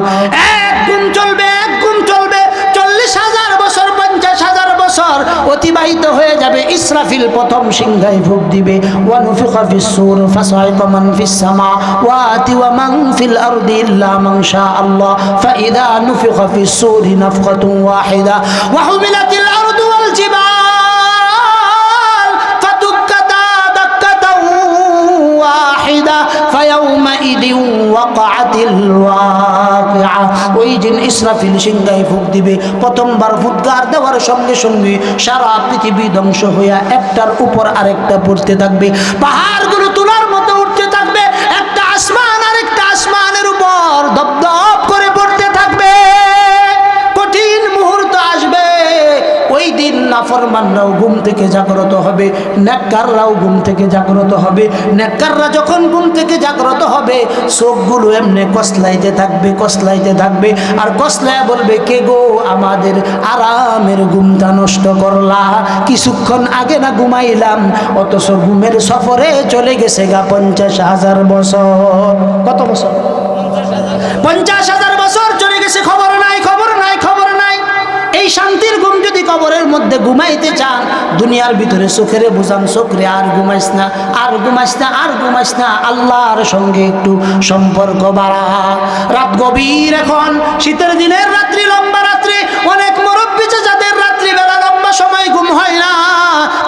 এক ঘুম চলবে, এক ঘুম চলবে, 40,000 বছর, 50,000 বছর অতিবাহিত হয়ে যাবে। ইসরাফিল প্রথম সিংহায় ফুঁক দিবে, ওয়া নুফিখা ফিস-সূর ফাসাইকা মান ফিস-সামাওয়াতি ওয়া মান ফিল আরদি ইল্লা মান শাআল্লাহ ফাইদা নুফিখা ফিস-সূরি নাফখাতুন ওয়াহিদা ওয়া হুমিলাতিল আরদু ওয়াল জিবাল ফাদুক্কাতা দাক্কাতান ওয়াহিদা ফায়াউমাইদিন ওয়াকাআতিল ওয়াকিআ। ওই দিন ইসরাফিল সিংহায় ফুঁক দিবে। প্রথমবার ফুৎকার দেওয়ার সঙ্গে সঙ্গে সারা পৃথিবী ধ্বংস হইয়া একটার উপর আরেকটা পড়তে থাকবে, পাহাড়গুলো তুলার মতো উঠতে থাকবে, একটা আসমান আরেকটা আসমানের উপর দপদপ করে পড়তে থাকবে। কঠিন মুহূর্ত আসবে, ওই দিন নাফরমানরাও ঘুম থেকে জাগ্রত হবে, নেককাররাও ঘুম থেকে জাগ্রত হবে। নেককাররা যখন ঘুম থেকে জাগ্রত হবে, চোখগুলো এমনি কসলাইতে থাকবে, কসলাইতে থাকবে, আর কসলায় বলবে কে গো আমাদের আরামের ঘুমটা নষ্ট করলা? কিছুক্ষণ আগে না ঘুমাইলাম, অথচ ঘুমের সফরে চলে গেছে গা 50,000 বছর। কত বছর? 50,000 বছর চলে গেছে, খবর নাই, খবর নাই, খবর নাই। এই শান্তির ঘুম যদি কবরের মধ্যে ঘুমাইতে চান, দুনিয়ার ভিতরে চোখেরে বুঝান, চোখরে আর ঘুমাইস না, আর ঘুমাইস না, আর ঘুমাইস না, আল্লাহর সঙ্গে একটু সম্পর্ক বাড়া। রাত গভীর, এখন শীতের দিনের রাত্রি, লম্বা রাত্রি, অনেক মুরব্বি যাদের রাত্রিবেলা লম্বা সময় ঘুম হয় না,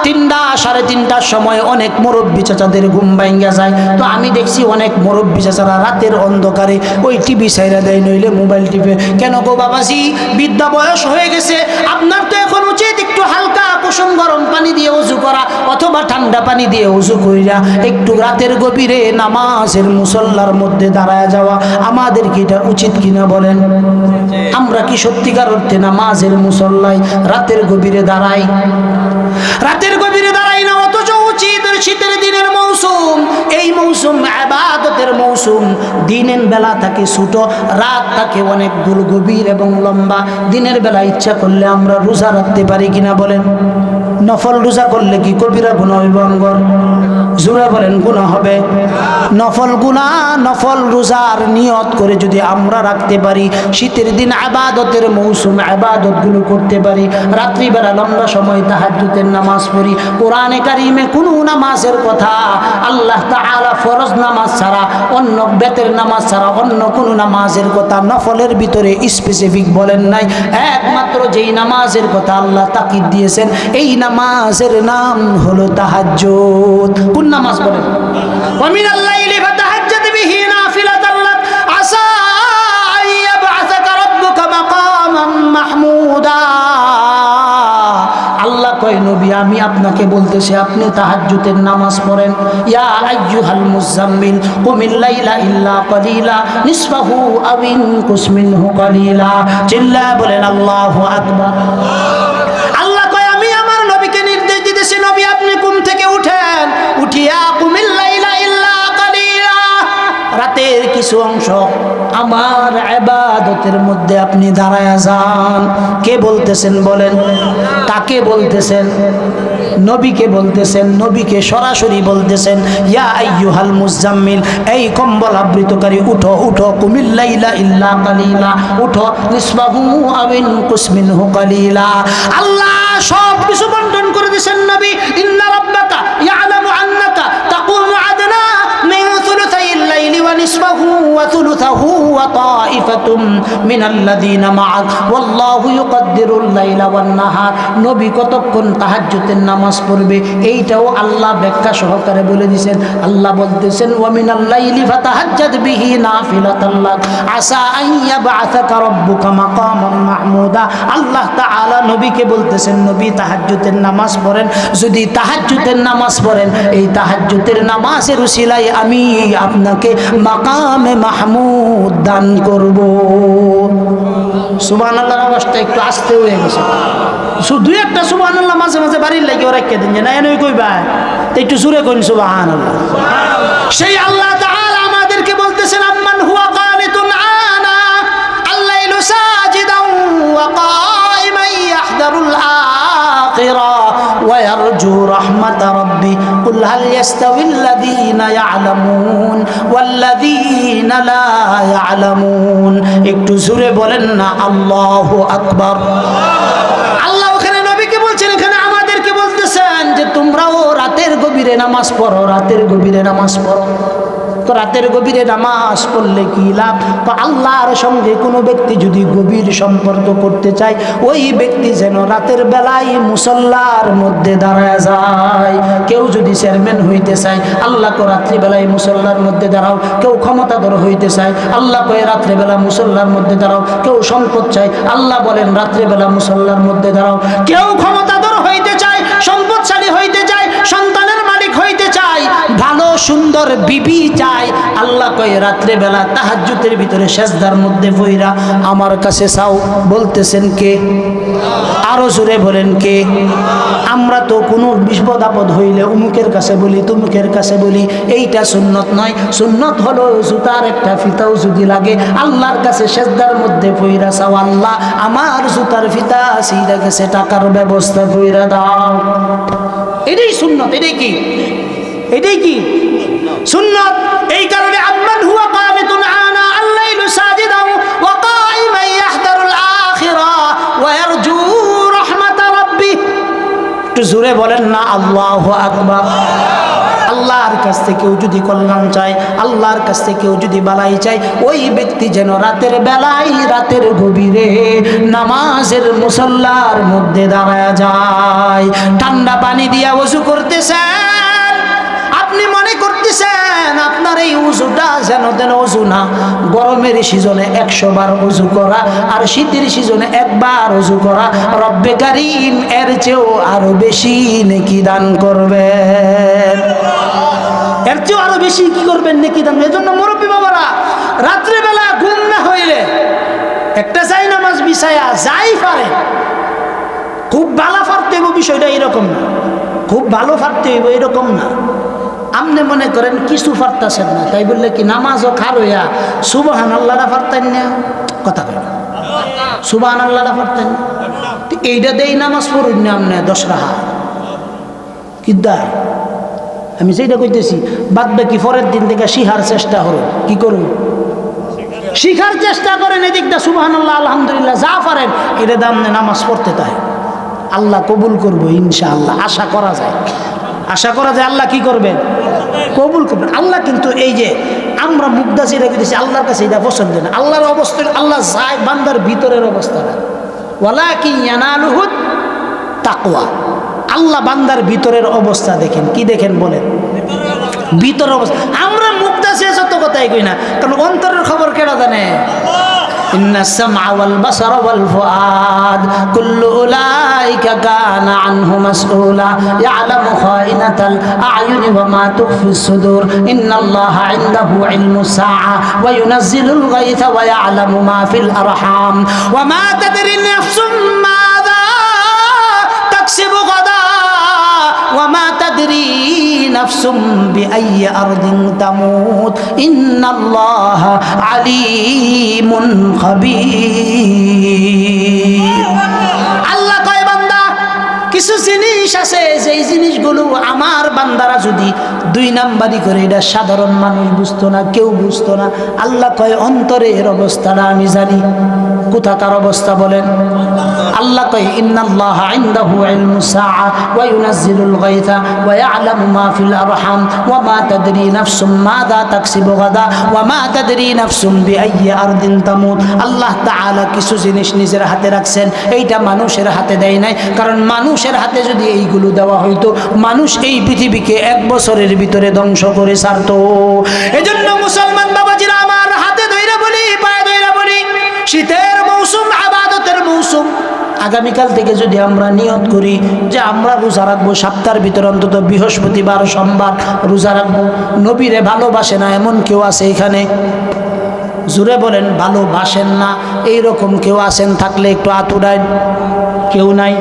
3টা 3:30টার সময় অনেক মুরব্বি চাচাদের ঘুম ভাঙ্গা যায়। তো আমি দেখছি অনেক মুরব্বি চাচারা রাতের অন্ধকারে ওই টিভি সাইরা দেয়, নইলে মোবাইল টিপে। কেন গো বাবাজি, বৃদ্ধা বয়স হয়ে গেছে, আপনার তো এখন উচিত একটু হালকা কুসুম গরম পানি দিয়ে ওযু করা, অথবা ঠান্ডা পানি দিয়ে ওযু কইরা একটু রাতের গভীরে নামাজের মুসল্লার মধ্যে দাঁড়ায় যাওয়া। আমাদের কি এটা উচিত কিনা বলেন? আমরা কি সত্যিকার অর্থে নামাজের মুসল্লায় রাতের গভীরে দাঁড়াই? রাতের গভীরে দাঁড়াই না, অথচ উচিত। শীতের দিনের মৌসুম, এই মৌসুম ইবাদতের মৌসুম। দিনের বেলা থাকে ছোট, রাত থাকে অনেক গভীর এবং লম্বা। দিনের বেলা ইচ্ছা করলে আমরা রোজা রাখতে পারি কিনা বলেন? নফল রোজা করলে কি কবিরা গুনাহ হইব? অঙ্গর জোরে বলেন, গুনাহ হবে। নফল গুনাহ, নফল রোজার নিয়ত করে যদি আমরা রাখতে পারি, শীতের দিন ইবাদতের মৌসুম, ইবাদতগুলো করতে পারি। রাত্রিবেলা লম্বা সময় তাহাজ্জুদের নামাজ পড়ি। কোরআনে কারিমে কোনো নামাজের কথা আল্লাহ তাআলা ফরজ নামাজ ছাড়া, অন্য বেতের নামাজ ছাড়া অন্য কোনো নামাজের কথা নফলের ভিতরে স্পেসিফিক বলেন নাই। একমাত্র যেই নামাজের কথা আল্লাহ তাকিদ দিয়েছেন, এই নামাজের নাম হলো তাহাজ্জুদ। কোন নামাজ বলেন? ওয়া মিনাল লাইলি ফাতাহাজ্জাদ বিহি নাফিলাতান লাক আসা আইয়াবআসাকা রাব্বুকা মাকামান মাহমুদা। আল্লাহ কয় নবী, আমি আপনাকে বলতেছি আপনি তাহাজ্জুদের নামাজ পড়েন। ইয়া আইয়ুহাল মুযাম্মিল কুমিল লাইলা ইল্লা কালিলা নিসফাহু আও ইনকুস মিনহু কালিলা। চিল্লায় বলেন আল্লাহু আকবার। আল্লাহ কয় আমি আমার নবীকে নির্দেশ দিতেছি, নবী আপনি ঘুম থেকে উঠেন, উঠিয়া কুমিল কিছু অংশ আমার ইবাদতের মধ্যে আপনি দাঁড়ায়া যান। কে বলতেছেন বলেন? কাকে বলতেছেন? নবীকে বলতেছেন। নবীকে সরাসরি বলতেছেন, ইয়া আইয়ুহাল মুজাম্মিল, এই কম্বল আবৃতকারী উঠো উঠো, কুমিল লাইলা ইল্লা কালিলা, উঠো, নিসবাহু আও ইনকুস মিনহু কালিলা। আল্লাহ সব কিছু বন্টন করে দিয়েছেন নবী। ইন্না রাব্বাকা ইয়ালামু আন্নাকা তাকুমু আদনা মিন থুলুসাইল লাইলি ওয়া নিসবাহু ওয়া থুলুসাহু ওয়া তাইফাতুম মিনাল্লাযিনা মাআক ওয়াল্লাহু ইউকদ্দিরুল লাইলা ওয়ান নাহার। নবী কতক্ষণ তাহাজ্জুদের নামাজ পড়বে এইটাও আল্লাহ ব্যাখ্যা সহকারে বলে দিয়েছেন। আল্লাহ বলতেছেন, ওয়া মিনাল লাইলি ফাতাহাজ্জাদ বিহি নাফিলাতাল লাক আসা আন ইয়াবআসাকা রাব্বুকা মাকামান মাহমুদা। আল্লাহ তাআলা নবীকে বলতেছেন, নবী তাহাজ্জুদের নামাজ পড়েন। যদি তাহাজ্জুদের নামাজ পড়েন, এই তাহাজ্জুদের নামাজের উসিলায় আমি আপনাকে মাকামে মাহমুদ দান করব। সুবহানাল্লাহর আওয়াজটা একটু আস্তে হয়ে গেছে। শুধু একটা সুবহানাল্লাহ মাঝে মাঝে বাড়ির লাগে ওরা রেখে দিন, যে না এনেই কইবা, তো একটু জোরে কইন সুবহানাল্লাহ। সেই আল্লাহ তাআলা আমাদেরকে বলতেছেন, আম্মান হুয়া কানিতুন আনা আল্লাইলু সাজিদান ওয়া কাইমান ইয়াহদারুল আখিরা ওয়া ইয়ারজু রাহমাতা রাব্বি কুল হাল ইয়াস্তাবিল্লাযীনা ইয়ালামুন ওয়াল্লাযীনা লা ইয়ালামুন। একটু জোরে বলেন না আল্লাহু আকবার। আল্লাহ ওখানে নবীকে বলছেন, এখানে আমাদেরকে বলতেছেন যে তোমরাও রাতের গভীরে নামাজ পড়ো, রাতের গভীরে নামাজ পড়ো। তো রাতের গভীরে নামাজ পড়লে কি লাভ? তো আল্লাহর সঙ্গে কোনো ব্যক্তি যদি গভীর সম্পর্ক করতে চায়, ওই ব্যক্তি যেন রাতের বেলায় মুসল্লার মধ্যে দাঁড়ায় যায়। কেউ যদি চেয়ারম্যান হইতে চায়, আল্লাহ কো রাত্রিবেলায় মুসল্লার মধ্যে দাঁড়াও। কেউ ক্ষমতাধর হইতে চায়, আল্লাহ কয়ে রাত্রেবেলা মুসল্লার মধ্যে দাঁড়াও। কেউ সম্পদ চায়, আল্লাহ বলেন রাত্রেবেলা মুসল্লার মধ্যে দাঁড়াও। কেউ ক্ষমতাধর হইতে চায়, সম্পদশালী হইতে চায়, সন্তানের মালিক হইতে চায়, ভালো সুন্দর বিবি চায়, আল্লাহ কয় রাত্রে বেলা তাহাজ্জুদের ভিতরে সেজদার মধ্যে পইরা আমার কাছে চাও। বলতেছেন কে? আরো জোরে বলেন কে? আমরা তো কোনো বিপদ আপদ হইলে উমুকের কাছে বলি, তুমুকের কাছে বলি, এইটা সুন্নত নয়। সুন্নত হলো জুতার একটা ফিতাও যদি লাগে আল্লাহর কাছে সেজদার মধ্যে পইরা চাও, আল্লাহ আমার জুতার ফিতা ছিঁড়ে গেছে, টাকার ব্যবস্থা কইরা দাও। এটাই সুন্নত। এটাই কি? এটাই কি সুন্নত? এই কারণে আম্মান হুয়া কানিতুন আনা আল-লাইলু সাজিদান ওয়া কাইমান ইয়াহদারুল আখিরা ওয়া ইয়ারজু রাহমাতা রাব্বি। একটু জোরে বলেন না আল্লাহু আকবার। আল্লাহর কাছ থেকে কেউ যদি কল্যাণ চায়, আল্লাহর কাছ থেকে কেউ যদি বালাই চায়, ওই ব্যক্তি যেন রাতের বেলায় রাতের গভীরে নামাজের মুসল্লার মধ্যে দাঁড়ায় যায়। ঠান্ডা পানি দিয়া ওযু করতেছেন, আপনি মনে করতেছেন আপনার এই ওযুটা যেন তেন ওযু না। গরমের সিজনে 100 বার ওযু করা আর শীতের সিজনে একবার ওযু করা, রব্বে কারীম এর চেয়েও আরো বেশি নেকি দান করবেন। এর চেয়েও আরো বেশি কি করবেন? নেকি দান। এজন্য মুরব্বী বাবারা রাত্রিবেলা ঘুম না হইলে একটা চাই নামাজ বিছায়া যাই পারে, খুব ভালো ফারতে হইব, বিষয়টা এরকম না। খুব ভালো ফারতে হইব এরকম না। আপনি মনে করেন কিছু ফারতেছেন না, তাই বললে কি নামাজও খার হইয়া সুবহানাল্লাহটা ফারতেন না? কথা বলেন, সুবহানাল্লাহটা ফারতেন না? এইটা দেই নামাজ পড়ুন না আপনি 10 রাকাত কিদা। আমি যেটা কইতেছি বাদ বাকি পরের দিন থেকে শিখার চেষ্টা করুন। কি করুন? শিখার চেষ্টা করেন। এদিকটা সুবহানাল্লাহ আলহামদুলিল্লাহ যা পারেন এটা দাম নামাজ পড়তে তাই আল্লাহ কবুল করবো ইনশাআল্লাহ। আশা করা যায়, আশা করা যায় আল্লাহ কি করবেন? কবুল করবেন আল্লাহ। কিন্তু এই যে আমরা মুগ্ধা যেটা দিতেছি আল্লাহর কাছে এটা পছন্দ না। আল্লাহর অবস্থা আল্লাহ যায় বান্দার ভিতরের অবস্থাটা, ওয়ালাকিন ইয়ানালুহুত তাকওয়া। আল্লাহ বান্দার ভিতরের অবস্থা দেখেন। কি দেখেন বলেন? ভিতরের অবস্থা। আমরা মুগ্ধা সে যত কথাই কই না, কারণ অন্তরের খবর কেডা জানে? ইন্নাস সামআ ওয়াল বাসারা ওয়াল ফুআদ কুল্লু উলাইকা কানা আনহু মাসউলা ইয়ালামু খাইনাতাল আ'য়ুনি ওয়া মা তুখফিস সুদুর ইন্নাল্লাহা ইনদাহু ইলমুস সাআ ওয়া ইউনাজ্জিলুল গায়থা ওয়া ইয়ালামু মা ফিল আরহাম ওয়া মা তাদরি নাফসুম মাযা তাকসিবু গাদা ওয়া মা তাদরি নাফসুম বিআইয়ি আরদিন তামুত ইন্নাল্লাহা আলিমুন খাবীর। আল্লাহ কয় বান্দা কিছু জিনিস আছে যেই জিনিসগুলো আমার বান্দারা যদি দুই নাম্বারি করে, এটা সাধারণ মানুষ বুঝতো না, কেউ বুঝতো না। আল্লাহ কয় অন্তরের অবস্থাটা আমি জানি। কোথাকার অবস্থা বলেন? আল্লাহ কয় ইন্নাল্লাহা ইনদাহু ইলমুস সাআ ওয়া ইউনাজ্জিলুল গায়থা ওয়া ইয়ালামু মা ফিল আরহাম ওয়া মা তাদরি নাফসুম মাযা তাকসিবু গাদা ওয়া মা তাদরি নাফসুম বিআইয়ি আরদিন তামুত। আল্লাহ তাআলা কিছু জিনিস নিজের হাতে রাখছেন, এইটা মানুষের হাতে দেয় নাই। কারণ মানুষের হাতে যদি এইগুলো দেওয়া হইতো, মানুষ এই পৃথিবীকে 1 বছরের ভিতরে ধ্বংস করে ছাড়তো। এজন্য মুসলমান বাবাজিরা আমার, হাতে ধইরা বলি, পায়ে ধইরা বলি, শীতের মৌসুম, ইবাদতের মৌসুম। আগামীকাল থেকে যদি আমরা নিয়ত করি যে আমরা রোজা রাখবো, সপ্তাহের ভিতরে অন্তত বৃহস্পতিবার, সোমবার রোজা রাখবো। নবীরে ভালোবাসে না এমন কেউ আছে এখানে? জোরে বলেন, ভালোবাসেন না এইরকম কেউ আছেন? থাকলে একটু হাত উঠান। কেউ নাই।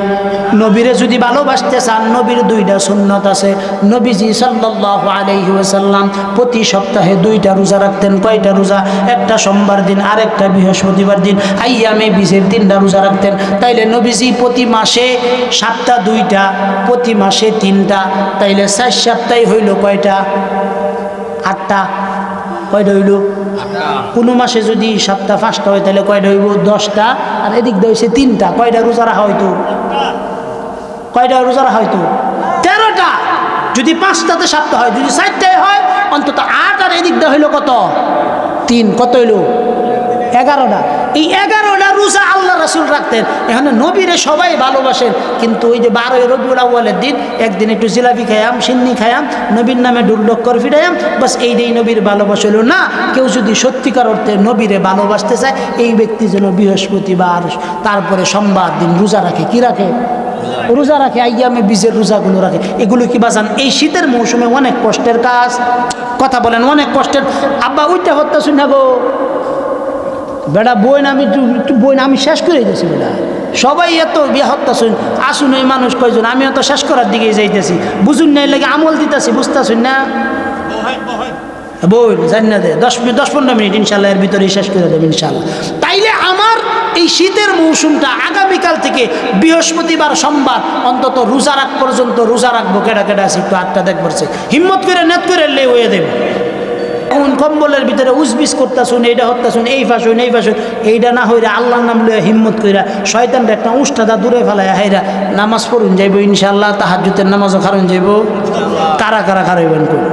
নবীরে যদি ভালোবাসতে চান, নবীর 2টা সুন্নত আছে। নবীজি সাল্লাল্লাহু আলাইহি ওয়াসাল্লাম প্রতি সপ্তাহে 2টা রোজা রাখতেন। কয়টা রোজা? একটা সোমবার দিন, আরেকটা বৃহস্পতিবার দিন। আইয়ামে বীজের 3টা রোজা রাখতেন। তাইলে নবীজি প্রতি মাসে সপ্তাহ 2টা, প্রতি মাসে 3টা, তাইলে 4 সপ্তাহে হইল কয়টা? 8টা। কয়টা হইল? কোনো মাসে যদি সপ্তাহ 5টা হয় তাহলে কয়টা হইব? 10টা। আর এদিক দিয়ে হয়েছে 3টা। কয়টা রোজা রাখা হয়তো? কয়টা রোজা রাখা হয়তো? 13টা। যদি 5টাতে সপ্তাহ হয়, যদি 4টায় হয় অন্তত 8। আর এদিক দিয়ে হইল কত? 3। কত হইল? 11টা। এই 11টা রোজা আল্লাহ রাসূল রাখতেন। এখানে নবীরে সবাই ভালোবাসেন, কিন্তু ওই যে 12ই রবিউল আউয়ালের দিন একদিন একটু জিলাপি খাইয়াম, সিন্নি খাইয়াম, নবীর নামে ডুলডক্কর ফিরাইয়াম, বাস এইটাই নবীর ভালোবাসা হলো না। কেউ যদি সত্যিকার অর্থে নবীরে ভালোবাসতে চায়, এই ব্যক্তি যেন বৃহস্পতিবার, তারপরে সোমবার দিন রোজা রাখে। কি রাখে? রোজা রাখে। আইয়ামে বীজের রোজাগুলো রাখে। এগুলো কি বাজান এই শীতের মৌসুমে অনেক কষ্টের কাজ? কথা বলেন, অনেক কষ্টের। আব্বা উইটা হত্যা শুনে গো বেটা বইন, আমি একটু বইন আমি শেষ করে দিয়েছি বেটা। সবাই এত বিয়ে হত্যা শুন, আসুন ওই মানুষ কয়জন, আমি এত শেষ করার দিকে যাইতেছি। বুঝুন না, লাগে আমল দিতেছি, বুঝতেছুন না? বই জানি না দে 10-15 মিনিট ইনশাল্লাহ এর ভিতরেই শেষ করে দেবেন ইনশাল্লাহ। তাইলে আমার এই শীতের মৌসুমটা আগামীকাল থেকে বৃহস্পতিবার, সোমবার অন্তত রোজা রাখ পর্যন্ত রোজা রাখবো। কেডা কেডা আছে একটু 8টা দেখবছে, হিম্মত করে নেত করে লে হয়ে দেবে। এখন কম্বলের ভিতরে উজবিস করতেছুন, এইটা হত্যাছুন, এই ফাঁসুন, এই ফাঁসুন, এইটা না হইরা আল্লাহর নাম লইয়া হিম্মত কইরা শয়তানটা একটা উষ্টাদা দূরে ফেলায় হাইরা নামাজ পড়ুন যাইব ইনশাআল্লাহ। তাহাজ্জুদের নামাজও খারণ যাইব। কারা কারা খারাইবেন কোন?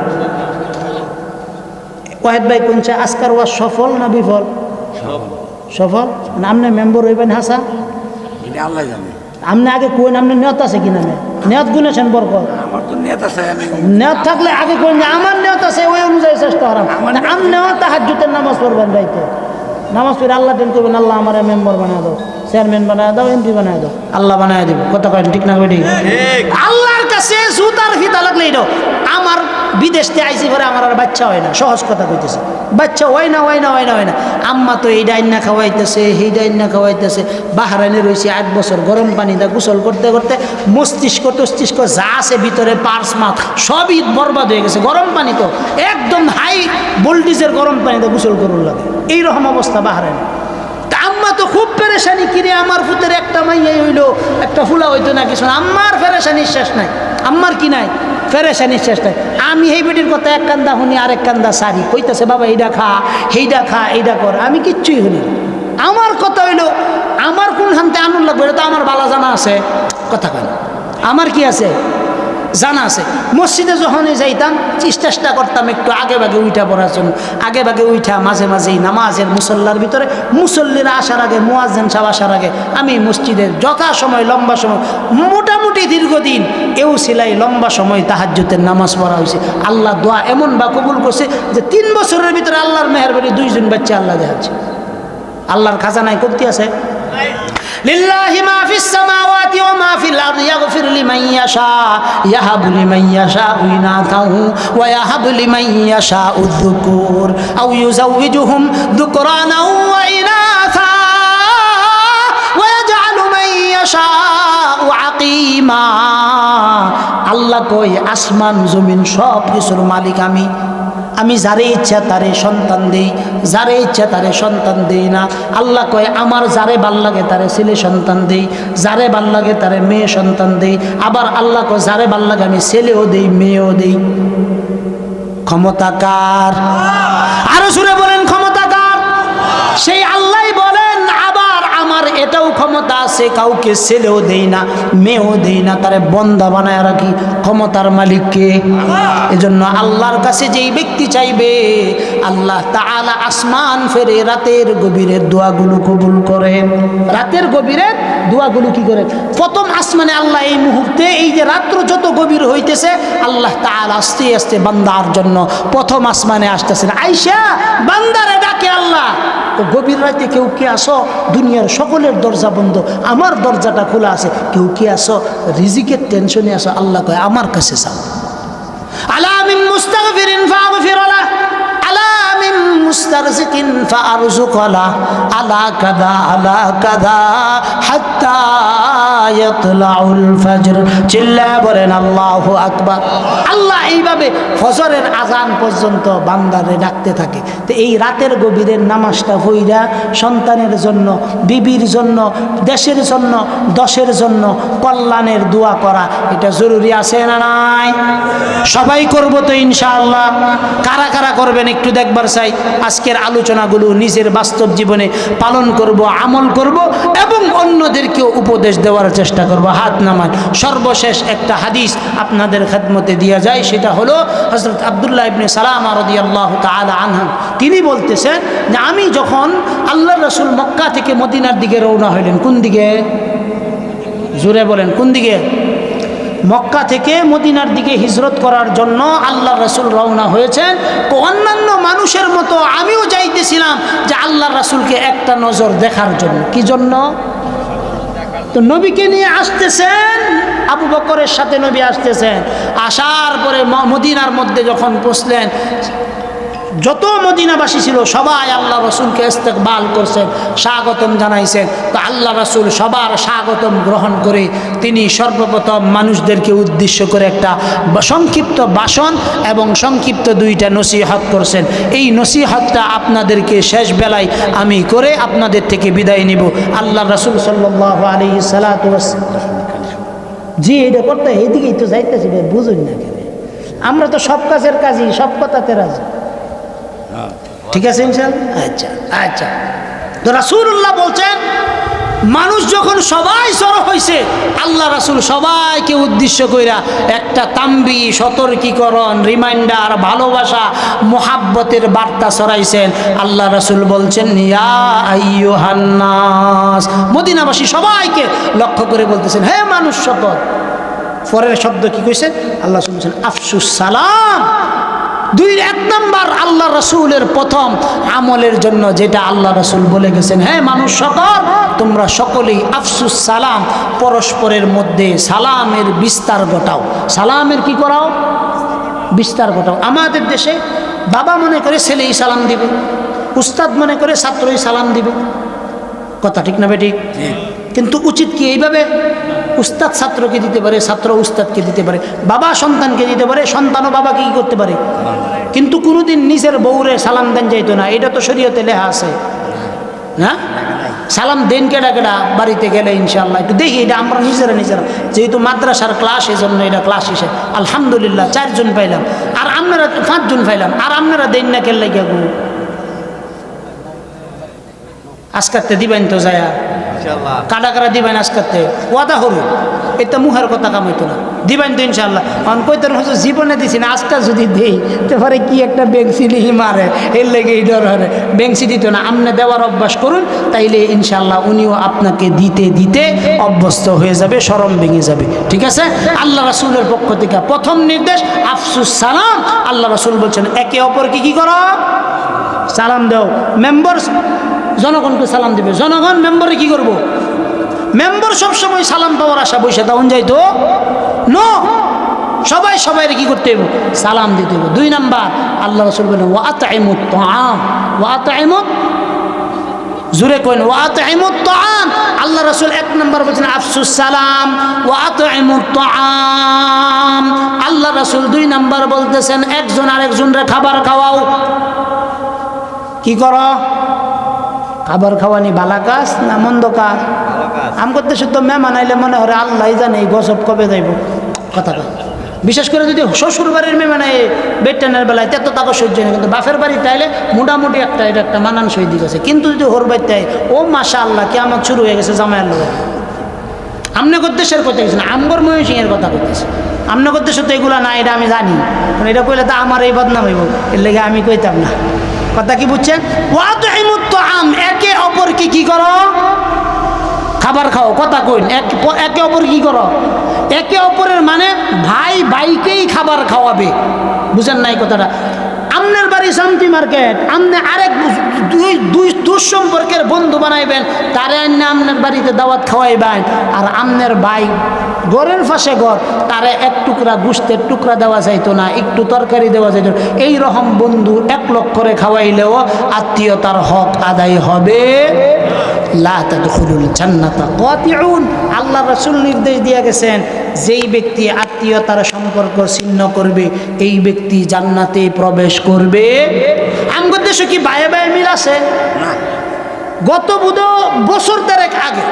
ওয়াহেদ ভাই কোনছে আজকার ওয়াজ সফল না বিফল? সফল। আপনি মেম্বার হইবেন হাসান? এটা আল্লাহ জানে। আপনি আগে কোন আপনার নিয়ত আছে কিনা? নিয়ত গুনেছেন বরকত? আমার তো নিয়ত আছে। নিয়ত থাকলে আগে কোন যে আমার নিয়ত আছে ওই অনুযায়ী চেষ্টা করাম। আপনিও তাহাজ্জুদের নামাজ পড়বেন রাইতে, নামাজ পড়ে আল্লাহ টেন করবেন, আল্লাহ আমার মেম্বার বানায় দাও, চেয়ারম্যান বানায় দাও, এমপি বানায় দাও, আল্লাহ বানায় দিব। কথা কয়েন ঠিক না? বেটি আল্লাহর কাছে জুতার ফিতা লাগলে এটাও। আমার বিদেশ থেকে আইসি করে আমার আর বাচ্চা হয় না, সহজ কথা কইতেছে, বাচ্চা হয় না, হয় না, হয় না, হয় না। আম্মা তো এই ডাইন্না খাওয়াইতেছে, সেই ডাইন্না খাওয়াইতেছে। বাহরাইনে রয়েছে 8 বছর, গরম পানি দা গোসল করতে করতে মস্তিষ্ক টস্তিষ্ক যা আছে ভিতরে পার্স মাছ সবই বরবাদ হয়ে গেছে। গরম পানি তো একদম হাই ভোল্টেজের গরম পানিতে গোসল করুন লাগে, এইরকম অবস্থা বাহরাইনে। আম্মা তো খুব পেরেশানি, কিরে আমার ফুতের একটা মাইয়াই হইলো, একটা ফুলা হইতো না কিছু। আম্মার পেরেশানির শেষ নাই, আম্মার কি নাই পেরেশানির শেষ নাই। আমি এই বেটির কথা এক কান্দা শুনি, আরেক কান্দা সারি কইতেছে বাবা এইটা খা, সেইটা খা, এইটা কর। আমি কিচ্ছুই শুনি। আমার কথা হইলো আমার কোন হানতে আনন্দ লাগবে, এটা তো আমার বালা জানা আছে। কথা কেন আমার কি আছে? জানা আছে। মসজিদে যখনই যাইতাম চেষ্টা করতাম একটু আগে ভাগে উঠা পড়ার জন্য। আগে ভাগে উঠা মাঝে মাঝেই নামাজের মুসল্লার ভিতরে, মুসল্লিরা আসার আগে, মুয়াজ্জিন সাহেব আসার আগে আমি মসজিদের যথাসময় লম্বা সময়, মোটামুটি দীর্ঘদিন এও সিলাই লম্বা সময় তাহাজ্জুদের নামাজ পড়া হয়েছে। আল্লাহ দোয়া এমন বা কবুল করছে যে 3 বছরের ভিতরে আল্লাহর মেহেরবানি 2 জন বাচ্চা আল্লাহ দেখাচ্ছে। আল্লাহর খাজানায় কমতি আছে। লিল্লাহি মা ফিস সামাওয়াতি ওয়া মা ফিল আরদি ইয়াগফির লিমান ইয়াশা ইয়াহাবু লিমান ইয়াশাউ ইনাতাহু ওয়া ইয়াহাবু লিমান ইয়াশাউ যুকুর আও ইউযাওয়িজুহুম যুকরানা ওয়া ইনাথা ওয়া ইয়াজআলু মান ইয়াশাউ আকিমা। আল্লাহ কই আসমান জমিন সব কিছুর মালিক আমি। আমি যারে ইচ্ছা তারে সন্তান দেই, যারে ইচ্ছা তারে সন্তান দেই না। আল্লাহ কয় আমার যারে ভাল লাগে তারে ছেলে সন্তান দেই, যারে ভাল লাগে তারে মেয়ে সন্তান দেই। আবার আল্লাহ কয় যারে ভাল লাগে আমি ছেলেও দেই মেয়েও দেই। ক্ষমতা কার? আরো জোরে বলেন ক্ষমতা কার? সেই আল্লাহ বলেন আবার আমার এটাও ক্ষমতা আছে, কাউকে ছেলেও দেই না মেয়েও দেই না, তারে বন্দা বানায় রাখি। ক্ষমতার মালিককে। এজন্য আল্লাহর কাছে যেই ব্যক্তি চাইবে আল্লাহ তাআলা আসমান ফেরে রাতের গভীরের দোয়াগুলো কবুল করেন। রাতের গভীরের দোয়াগুলো কি করে? প্রথম আসমানে আল্লাহ এই মুহূর্তে এই যে রাত্র যত গভীর হইতেছে আল্লাহ তাআলা আস্তে আস্তে বান্দার জন্য প্রথম আসমানে আসতেছেন। আয়েশা বান্দারে ডাকে আল্লাহ, তো গভীর রাতে কেউ কি আসো? দুনিয়ার সকলের দরজা বন্ধ, আমার দরজাটা খোলা আছে, কেউ কি আসো? রিজিকের টেনশনে আসো? আল্লাহ কয় আমার কাছে চাও। আলা মিন মুস্তাগফিরিন ফাগফির লাহ, আলা মিন মুস্তারজিকিন ফারজুক লাহ, আলা কাদা হাত্তা ইয়াতলাউল ফজর। চিল্লায়া বলেন আল্লাহু আকবার। আল্লাহ এইভাবে ফজরের আজান পর্যন্ত বান্দারে ডাকতে থাকে। তো এই রাতের গভীরের নামাজটা পড়া সন্তানের জন্য, বিবির জন্য, দেশের জন্য, দশের জন্য কল্যাণের দোয়া করা এটা জরুরি আছে না নাই? সবাই করব তো ইনশাআল্লাহ। কারা কারা করবেন একটু দেখবার চাই। আজকের আলোচনাগুলো নিজের বাস্তব জীবনে পালন করব, আমল করব এবং অন্যদেরকেও উপদেশ দেওয়ার চেষ্টা করব। হাত নামান। সর্বশেষ একটা হাদিস আপনাদের খেদমতে দিয়া যায়, সেটা হলো হযরত আব্দুল্লাহ ইবনে সালামা রাদিয়াল্লাহু তাআলা আনহু। তিনি বলতেছেন যে আমি যখন আল্লাহর রাসূল মক্কা থেকে মদিনার দিকে রওনা হইলেন। কোন দিকে? জোরে বলেন কোন দিকে? মক্কা থেকে মদিনার দিকে হিজরত করার জন্য আল্লাহ রাসূল রওনা হয়েছেন। অন্যান্য মানুষের মতো আমিও যাইতেছিলাম যে আল্লাহ রাসূলকে একটা নজর দেখার জন্য। কি জন্য? তো নবীকে নিয়ে আসতেছেন, আবু বকরের সাথে নবী আসতেছেন। আসার পরে মদিনার মধ্যে যখন পৌঁছলেন, যত মদিনাবাসী ছিল সবাই আল্লাহ রসুলকে ইস্তেকবাল করছেন, স্বাগতম জানাইছেন। তো আল্লাহ রসুল সবার স্বাগতম গ্রহণ করে তিনি সর্বপ্রথম মানুষদেরকে উদ্দেশ্য করে একটা সংক্ষিপ্ত ভাষণ এবং সংক্ষিপ্ত দুইটা নসিহত করছেন। এই নসিহতটা আপনাদেরকে শেষ বেলায় আমি করে আপনাদের থেকে বিদায় নিব। আল্লাহ রসুল সাল্লাল্লাহু আলাইহি সাল্লাতু ওয়াসাল্লাম। জি, এটা করতে এইদিকেই তো যাইতেছি, বুঝুন না কেন? আমরা তো সব কাজের কাজই, সব কথাতে রাজি। ঠিক আছে ইনশাআল্লাহ। আচ্ছা আচ্ছা। তো রাসূলুল্লাহ বলছেন মানুষ যখন সবাই জড়ো হয়েছে, আল্লাহ রাসূল সবাইকে উদ্দেশ্য কইরা একটা তাম্বি, সতর্কীকরণ, রিমাইন্ডার, ভালোবাসা, মোহাব্বতের বার্তা ছড়াইছেন। আল্লাহ রাসূল বলছেন ইয়া আইয়ুহান নাস, মদিনাবাসী সবাইকে লক্ষ্য করে বলতেছেন হে মানুষ সকল। পরের শব্দ কি কইছেন? আল্লাহ রাসূল বলছেন আফসুস সালাম। এক নম্বর আল্লাহ রসুলের প্রথম আমলের জন্য যেটা আল্লাহ রসুল বলে গেছেন, হ্যাঁ মানুষ সকল তোমরা সকলেই আফসুস সালাম, পরস্পরের মধ্যে সালামের বিস্তার ঘটাও। সালামের কি করাও? বিস্তার ঘটাও। আমাদের দেশে বাবা মনে করে ছেলেই সালাম দিবে, উস্তাদ মনে করে ছাত্রই সালাম দিবে। কথা ঠিক না বেঠিক? কিন্তু উচিত কি এইভাবে? উস্তাদ ছাত্রকে দিতে পারে, ছাত্র উস্তাদকে দিতে পারে, বাবা সন্তানকে দিতে পারে, সন্তানও বাবাকে কি করতে পারে। কিন্তু কোনোদিন নিজের বউরে সালাম দেন যাইতো না, এটা তো শরীয়তে লেখা আছে না? সালাম দেন কেডা কেডা বাড়িতে গেলে ইনশাআল্লাহ একটু দেখি। এটা আমরা নিজেরা যেহেতু মাদ্রাসার ক্লাস, এই জন্য এটা ক্লাস হিসেবে আলহামদুলিল্লাহ 4 জন পাইলাম, আর আপনারা 5 জন পাইলাম, আর আপনারা দেন না কেন লাগে গো? আজকাতে দিবেন তো যায় কাটা কাটা দিবেন আজকাতে ওয়াদা হরু, এটা মুখের কথা কামাইতো না, দিবেন তো ইনশাল্লাহ। কারণ কইতেন হচ্ছে জীবনে দিছি না, আজকা যদি দেই তো পরে কি একটা বেংসি লিহি মারে, এর লেগে এই ডর হরে। বেংসি দিত না, আপনি দেওয়ার অভ্যাস করুন, তাইলে ইনশাল্লাহ উনিও আপনাকে দিতে দিতে অভ্যস্ত হয়ে যাবে, শরম ভেঙে যাবে। ঠিক আছে? আল্লাহ রাসূলের পক্ষ থেকে প্রথম নির্দেশ আফসুস সালাম। আল্লাহ রাসূল বলছেন একে অপরকে কি করো? সালাম দাও। মেম্বার জনগণকে সালাম দিবে, জনগণ মেম্বারে কি করবো? মেম্বার সবসময় সালাম পাওয়ার আশা বসে তখন যাইতো নো, সবাই সবাইকে কি করতে হবে? সালাম দিতে হবে। 2 নাম্বার আল্লাহ রাসূল বলেন ওয়াতাইমুত তাআম, ওয়াতাইমুত, জোরে কইন ওয়াতাইমুত তাআম, আল্লাহ রাসূল 1 নম্বর বলছেন আফসুস সালাম ওয়া আতইমুত তাআম। আল্লাহ রাসূল 2 নম্বর বলতেছেন একজন আরেকজনের খাবার খাওয়াও। কি করো? খাবার খাওয়ানি ভালো কাজ না মন্দ কাজ? আম করতে শুদ্ধ মেহমান আইলে মনে হয় আল্লাহ জানে এই গজব কবে যাইব কথাটা। বিশেষ করে যদি শ্বশুর বাড়ির মেহমান আয় বেটানের বেলায় তো তাকে সহ্য নেই, কিন্তু বাপের বাড়িতে আইলে মোটামুটি এটা একটা মানানসই দিক আছে। কিন্তু যদি হোর বাড়িতে আয় ও মাশা আল্লাহ কিয়ামত শুরু হয়ে গেছে জামাইয়ের লোক। আমনগর দেশের কথা কিছু না, আমগর ময়মনসিংহের কথা কইতেছে। আমনগর দেশে তো এগুলো না, এটা আমি জানি। এটা কইলে তো আমার এই বদনাম হইব, এর লেগে আমি কইতাম না। কথা কি বুঝছেন? ওয়াতুইমুত তাআম, একে অপরকে কি করো? খাবার খাও। কথা কইন একে অপর কি করো? একে অপরের মানে ভাই ভাইকেই খাবার খাওয়াবে। বুঝেন নাই কথাটা? আমনের বাড়ি শান্তি মার্কেট, আমনে আরেক দুই দুঃসম্পর্কের বন্ধু বানাইবেন, তারে আইনে আমনের বাড়িতে দাওয়াত খাওয়াইবেন। আর আমনের ভাই ঘরের পাশে ঘর, তারে এক টুকরা গোশতের টুকরা দেওয়া যাইতো না, একটু তরকারি দেওয়া যাইতো। এই রকম বন্ধু 1 লক্ষ করে খাওয়াইলেও আত্মীয়তার হক আদায় হবে। লা তাদখুলুল জান্নাতা কাতিউন। আল্লাহ রাসূল নির্দেশ দিয়ে গেছেন, যেই ব্যক্তি আত্মীয়তার সম্পর্ক ছিন্ন করবে এই ব্যক্তি জান্নাতে প্রবেশ করবে। আমগো দেশে কি বায়ে বায়ে মিল আছে? গত বছর 3 আগে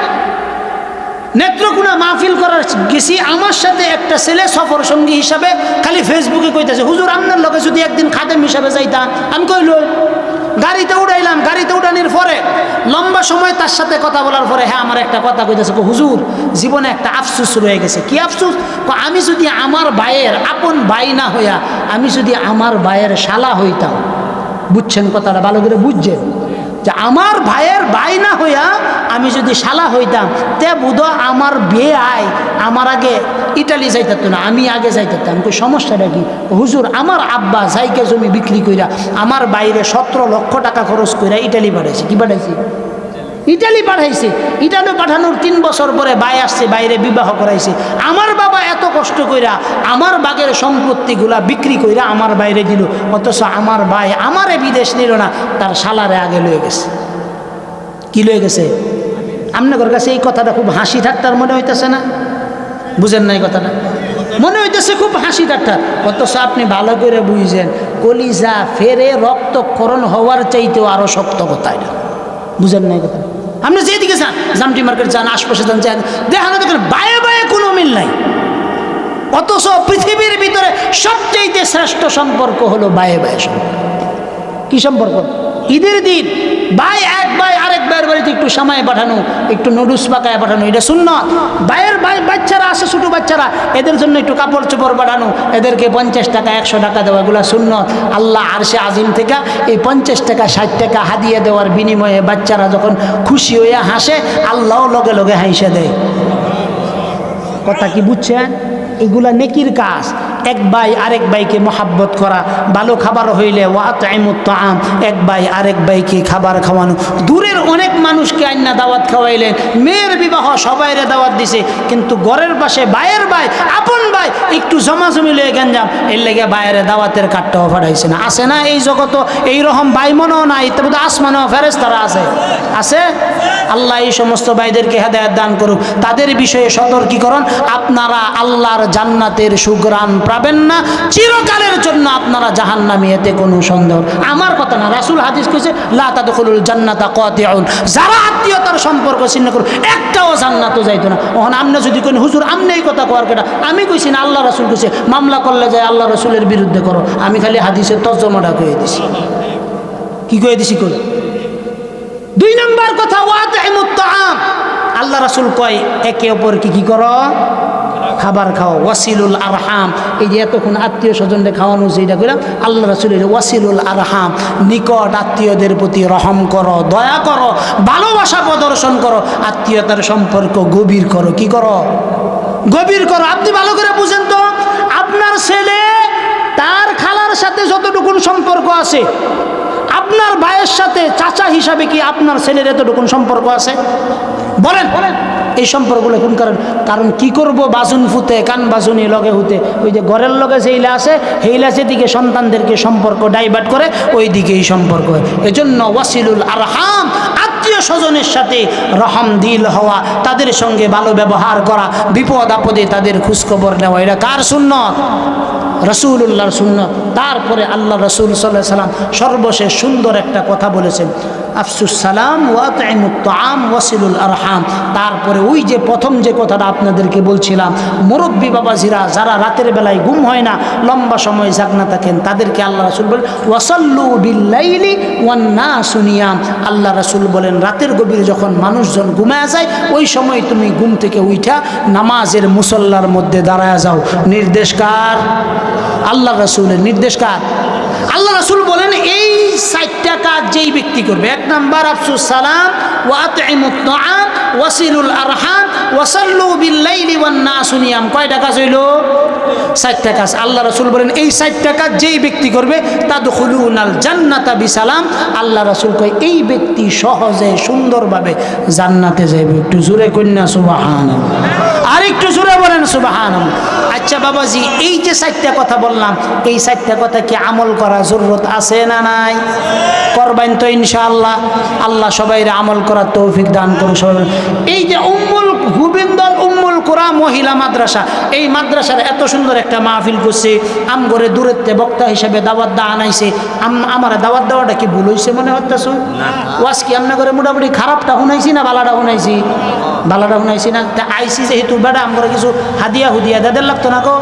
নেত্রকোনা মাহফিল করার গেছি, আমার সাথে একটা ছেলে সফর সঙ্গী হিসাবে খালি ফেসবুকে কইতেছে, হুজুর আপনার লগে যদি একদিন খাদেম হিসাবে যাইতাম। আমি কইল গাড়িতে উড়াইলাম। গাড়িতে উড়ানোর পরে লম্বা সময় তার সাথে কথা বলার পরে হ্যাঁ আমার একটা কথা কইতেছে, হুজুর জীবনে একটা আফসোস রয়ে গেছে। কি আফসোস? আমি যদি আমার ভাইয়ের আপন ভাই না হইয়া আমি যদি আমার ভাইয়ের শালা হইতাম। বুঝছেন কথাটা? ভালো করে বুঝছেন যে আমার ভাইয়ের ভাই না হইয়া আমি যদি শালা হইতাম, তে বুধ আমার বিয়ে আয় আমার আগে ইটালি যাইতাম না, আমি আগে যাইতাম। কই সমস্যাটা কি? হুজুর আমার আব্বা জায়গা জমি বিক্রি কইরা আমার বাইরে 17 লক্ষ টাকা খরচ কইরা ইটালি পাঠাইছে। কি পাঠাইছে? ইটালি পাঠাইছে। ইটালি পাঠানোর 3 বছর পরে ভাই আসছে, বাইরে বিবাহ করাইছে। আমার বাবা এত কষ্ট কইরা আমার বাগের সম্পত্তিগুলা বিক্রি কইরা আমার বাইরে দিল, অথচ আমার ভাই আমারে বিদেশ নিল না, তার শালারে আগে লয়ে গেছে। কি লয়ে গেছে? আপনাদের কাছে এই কথাটা খুব হাসি ঠাট্টার মনে হইতেছে না? বুঝেন নাই কথাটা? মনে হইতেছে খুব হাসি ঠাট্টা, অথচ আপনি ভালো করে বুঝছেন কলিজা ফেরে রক্তক্ষরণ হওয়ার চাইতেও আরো শক্ত কথা এটা। বুঝেন নাই কথা? আপনি যেদিকে যান, জামটি মার্কেট যান, আশপাশে যান, দেখেন দেখেন বায়ে বায়ে কোনো মিল নাই। অথচ পৃথিবীর ভিতরে সবচেয়ে শ্রেষ্ঠ সম্পর্ক হলো বায়ে বায়ে সম্পর্ক। কি সম্পর্ক? ঈদের দিন ভাই এক ভাই আরেক ভাইয়ের বাড়িতে একটু সময় পাঠানো, একটু নুডলস পাকায় পাঠানো, এটা সুন্নাত। ভাইয়ের ভাই বাচ্চারা আসে, ছোটো বাচ্চারা, এদের জন্য একটু কাপড় চোপড় পাঠানো, এদেরকে 50 টাকা 100 টাকা দেওয়া, এগুলো সুন্নাত। আল্লাহ আরশে আজিম থেকে এই 50 টাকা 60 টাকা হাদিয়া দেওয়ার বিনিময়ে বাচ্চারা যখন খুশি হইয়া হাসে, আল্লাহও লগে লগে হাসে দেয়। কথা কি বুঝছেন? এগুলা নেকির কাজ। এক ভাই আরেক ভাইকে মহাব্বত করা, ভালো খাবার হইলে ওয়াতাইমুত তাআম, এক ভাই আরেক ভাইকে খাবার খাওয়ানো। দূরের অনেক মানুষকে আইনা দাওয়াত খাওয়াইলেন, মেয়ের বিবাহ সবাইরে দাওয়াত দিছে, কিন্তু ঘরের পাশে ভাইয়ের ভাই আপন ভাই একটু জমাজমি লয়ে গেঞ্জাম, এর লেগে ভাইয়ের দাওয়াতের কাঠটাও ফাটাইছে না। আছে না এই জগত এইরকম ভাই মনেও নাই? তবে আসমানেও ফেরেশতারা আছে, আছে। আল্লাহ এই সমস্ত ভাইদেরকে হেদায়েত দান করুক। তাদের বিষয়ে সতর্কীকরণ, আপনারা আল্লাহর জান্নাতের সুগ্রাণ পাবেন না, চিরকালের জন্য আপনারা জাহান্নামী, এতে কোনো সন্দেহ। আমার কথা না, রাসূল হাদিস কইছে লা তাদখুলুল জান্নাতা কাতিউন, যারা আত্মীয়তার সম্পর্ক ছিন্ন করে একটাও জান্নাতও যাইতো না। ওখানে আপনি যদি কোন হুজুর আপনি এই কথা কোয়ার কেটা, আমি কইছি না, আল্লাহ রাসূল কইছে মামলা করলে যায় আল্লাহ রাসূলের বিরুদ্ধে করো। আমি খালি হাদিসের তর্জমাটা কয়ে দিছি। কি কয়ে দিছি? কই 2 নম্বর কথা ওয়াতাইমুত তাআম। আল্লাহ রাসূল কয় একে অপরকে কি করো? খাবার খাও। ওয়াসিলুল আরহাম, এই যে এতক্ষণ আত্মীয় স্বজনদের খাওয়ানো যেটা করলাম, আল্লাহ রাসূলের ওয়াসিলুল আরহাম, নিকট আত্মীয়দের প্রতি রহম করো, দয়া করো, ভালোবাসা প্রদর্শন করো, আত্মীয়তার সম্পর্ক গভীর করো। কি করো? গভীর করো। আপনি ভালো করে বুঝেন তো, আপনার ছেলে তার খালার সাথে যতটুকুন সম্পর্ক আছে, আপনার ভাইয়ের সাথে চাচা হিসাবে কি আপনার ছেলের এতটুকুন সম্পর্ক আছে? বলেন এই সম্পর্কগুলো কোন কারণ কি করব? বাজুন ফুতে কান বাজুনি লগে হুতে, ওই যে ঘরের লগে যেইলা আছে সেইলা সেদিকে সন্তানদেরকে সম্পর্ক ডাইভার্ট করে, ওই দিকে এই সম্পর্ক। এজন্য ওয়াসিলুল আরহাম, আত্মীয় স্বজনের সাথে রহম দিল হওয়া, তাদের সঙ্গে ভালো ব্যবহার করা, বিপদ আপদে তাদের খোঁজখবর নেওয়া, এটা কার সুন্নত? রসুল্লাহর সুন্নত। তারপরে আল্লাহ রসুল সাল্লাল্লাহু আলাইহি সাল্লাম সর্বশেষ সুন্দর একটা কথা বলেছেন, আফসুস সালাম ওয়া আতঈমুত তাআম ওয়াসিলুল আরহাম। তারপরে ওই যে প্রথম যে কথাটা আপনাদেরকে বলছিলাম, মুরব্বী বাবাজিরা যারা রাতের বেলায় ঘুম হয় না, লম্বা সময় জাগনা থাকেন, তাদেরকে আল্লাহ রাসূল বলেন ওয়াসাল্লু বিল্লাইলি ওয়ান নাসু নিয়াম। আল্লাহ রাসূল বলেন রাতের গভীরে যখন মানুষজন ঘুমায় যায়, ওই সময় তুমি ঘুম থেকে উঠা নামাজের মুসল্লার মধ্যে দাঁড়ায় যাও। নির্দেশ কার? আল্লাহ রাসূলের। নির্দেশ কার? আল্লাহ রাসূল বলেন এই 4টা কাজ যেই ব্যক্তি করবে, 1 নাম্বার আফসুস সালাম ওয়া আতঈমুত তাআম ওয়াসিলুল আরহাম ওয়াসাল্লু বিল্লাইলি ওয়ান নাসু নিয়াম। কয়টা কাজ হইল? 4টা কাজ। আল্লাহ রাসূল বলেন এই 4টা কাজ যেই ব্যক্তি করবে তাদখুলুনাল জান্নাতা বিসালাম। আল্লাহ রাসূল কয় এই ব্যক্তি সহজে সুন্দরভাবে জান্নাতে যাবে। একটু জোরে কন্যা সুবহানাল্লাহ, আর একটু জোরে বলেন সুবহানাল্লাহ। আচ্ছা বাবাজি, এই যে 4টা কথা বললাম, এই 4টা কথা কি আমল করা জরুরত আছে না নাই? করবেন তো ইনশাআল্লাহ। আল্লাহ সবাইরে আমল করার তৌফিক দান করুন সবাই। এই যে উম্মুল গোবিন্দল উম্মুল কুরা মহিলা মাদ্রাসা, এই মাদ্রাসার এত সুন্দর একটা মাহফিল করছে, আমগরে দূরেতে বক্তা হিসেবে দাওয়াত দা আনাইছে। আমার দাওয়াত দেওয়াটা কি ভুল হয়েছে মনে হতেছো? ওয়াজ কি আমনা করে মোটামুটি খারাপটা শুনাইছি না বালাটা শুনাইছি? বালাটা শুনাইছি না? তা আইসি যেহেতু বেড়া আমগরে কিছু হাদিয়া হুদিয়া দেদের লাগতো না গো।